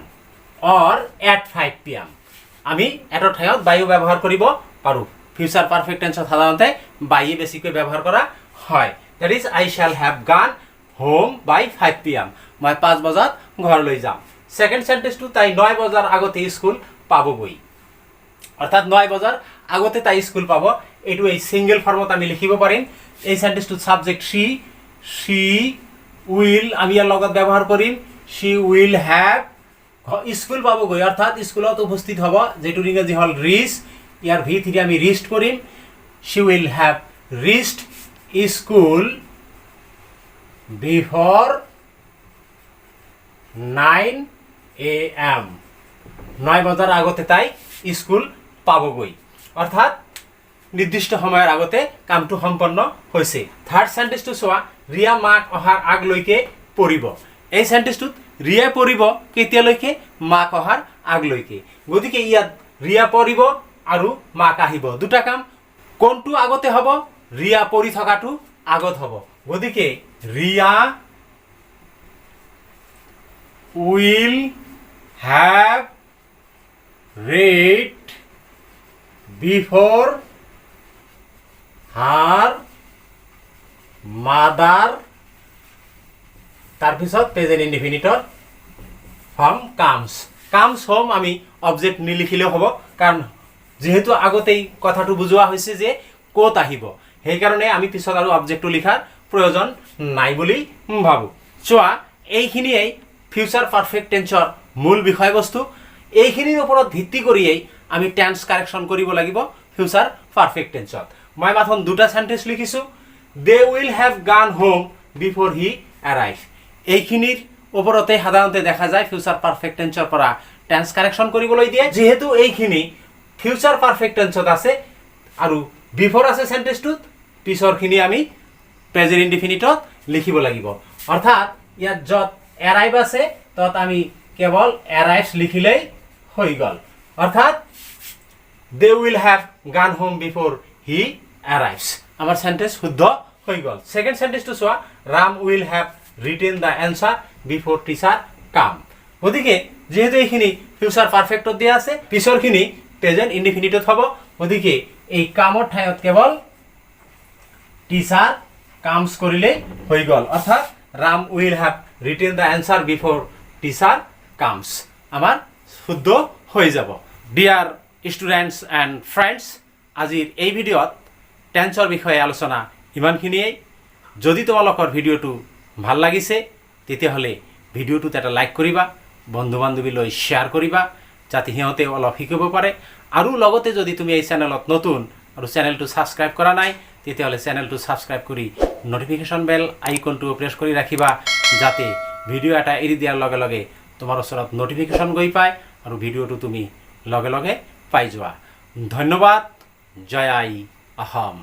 or at 5 p.m. আমি এটাৰ ঠাইত বাইও ব্যৱহাৰ কৰিব পাৰোঁ ফিউচাৰ পাৰফেক্ট টেন্সত সাধাৰণতে বাইয়ে বেছিকৈ ব্যৱহাৰ কৰা হয় that is I shall have gone home by 5 p.m. মই 5 বজাত ঘৰলৈ যাম সেকেন্ড সেন্টেন্সটো তাই 9 বজাৰ আগতে স্কুল পাবগৈ অৰ্থাৎ 9 বজাৰ আগতে তাই স্কুল পাব এইটো এই সিঙ্গেল ফৰ্মত আমি লিখিব পাৰিম এই সেন্টেন্সটো সাবজেক্ট she will আমি ইয়াৰ লগত ব্যৱহাৰ কৰিম she will have স্কুল পাবগৈ অৰ্থাৎ স্কুলত উপস্থিত হ'ব যেটো ইংৰাজী হল ৰিচ ইয়াৰ ভিতৰি আমি ৰিষ্ট কৰিম she will have reached school before 9 a.m. 9 বজাৰ আগতে তাই স্কুল পাবগৈ অৰ্থাৎ নিৰ্দিষ্ট সময়ৰ আগতে কামটো সম্পন্ন হৈছে থাৰ্ড সেন্টেন্সটো চোৱা ৰিয়া মাক অহাৰ আগলৈকে পঢ়িব এই সেন্টেন্সটোত ৰিয়া পঢ়িব কেতিয়ালৈকে মাক অহাৰ আগলৈকে গতিকে ইয়াত ৰিয়া পঢ়িব আৰু মাক আহিব দুটা কাম কোনটো আগতে হ'ব ৰিয়া পঢ়ি থকাটো আগত হ'ব গতিকে Riya will have read before her mother তাৰপিছত প্ৰেজেন্ট ইনডিফিনিটৰ ফৰ্ম কামস হোম আমি অবজেক্ট নিলিখিলেও হ'ব কাৰণ যেহেতু আগতেই কথাটো বুজোৱা হৈছে যে কোত আহিব সেই কাৰণে আমি পিছত আৰু অবজেক্টটো লিখাৰ প্ৰয়োজন নাই বুলি ভাবো চোৱা এইখিনিয়ে ফিউচাৰ পাৰফেক্ট টেন্সৰ মূল বিষয়বস্তু এইখিনিৰ ওপৰত ভিত্তি কৰিয়েই আমি টেন্স কাৰেকশন কৰিব লাগিব ফিউচাৰ পাৰফেক্ট টেন্সত মই মাথন দুটা সেন্টেন্স লিখিছো they will have gone home before he arrive এইখিনিৰ ওপৰতে সাধাৰণতে দেখা যায় ফিউচাৰ পাৰফেক্ট টেন্সৰ পৰা টেন্স কাৰেকশন কৰিবলৈ দিয়ে যেহেতু এইখিনি ফিউচাৰ পাৰফেক্ট টেন্সত আছে আৰু বিফৰ আছে সেন্টেন্সটোত পিছৰখিনি আমি প্ৰেজেন্ট ইনডিফিনিটত লিখিব লাগিব অৰ্থাৎ ইয়াত যত arrive আছে তত আমি কেৱল arrives লিখিলেই হৈ গল অৰ্থাৎ they will have gone home before he arrives আমাৰ সেন্টেন্স শুদ্ধ হৈ গল সেকেন্ড সেন্টেন্সটো চোৱা Ram will have written the answer before teacher come গতিকে যেহেতু এইখিনি ফিউচাৰ পাৰফেক্টত দিয়া আছে পিছৰখিনি প্ৰেজেন্ট ইনডিফিনিটত হ'ব গতিকে এই কামৰ ঠাইত কেৱল টিচাৰ কামস কৰিলে হৈ গল অৰ্থাৎ Ram will have written the answer before teacher comes আমাৰ শুদ্ধ হৈ যাব ডিয়াৰ স্টুডেন্টস এন্ড ফ্ৰেন্ডস আজিৰ এই ভিডিঅ'ত টেন্সৰ বিষয়ে আলোচনা ইমানখিনিয়ে যদি তোমালোকৰ ভিডিঅ'টো ভাল লাগিছে তেতিয়াহ'লে ভিডিঅ'টোত এটা লাইক কৰিবা বন্ধু বান্ধৱীলৈ শ্বেয়াৰ কৰিবা যাতে সিহঁতে অলপ শিকিব পাৰে আৰু লগতে যদি তুমি এই চেনেলত নতুন আৰু চেনেলটো সাবস্ক্ৰাইব কৰা নাই তেতিয়াহ'লে চেনেলটো সাবস্ক্ৰাইব কৰি নোটিফিকেশন বেল আইকনটো প্ৰেছ কৰি ৰাখিবা যাতে ভিডিঅ' এটা এৰি দিয়াৰ লগে লগে তোমাৰ ওচৰত নোটিফিকেশন গৈ পায় আৰু ভিডিঅ'টো তুমি লগে লগে পাই যোৱা ধন্যবাদ জয় আই অসম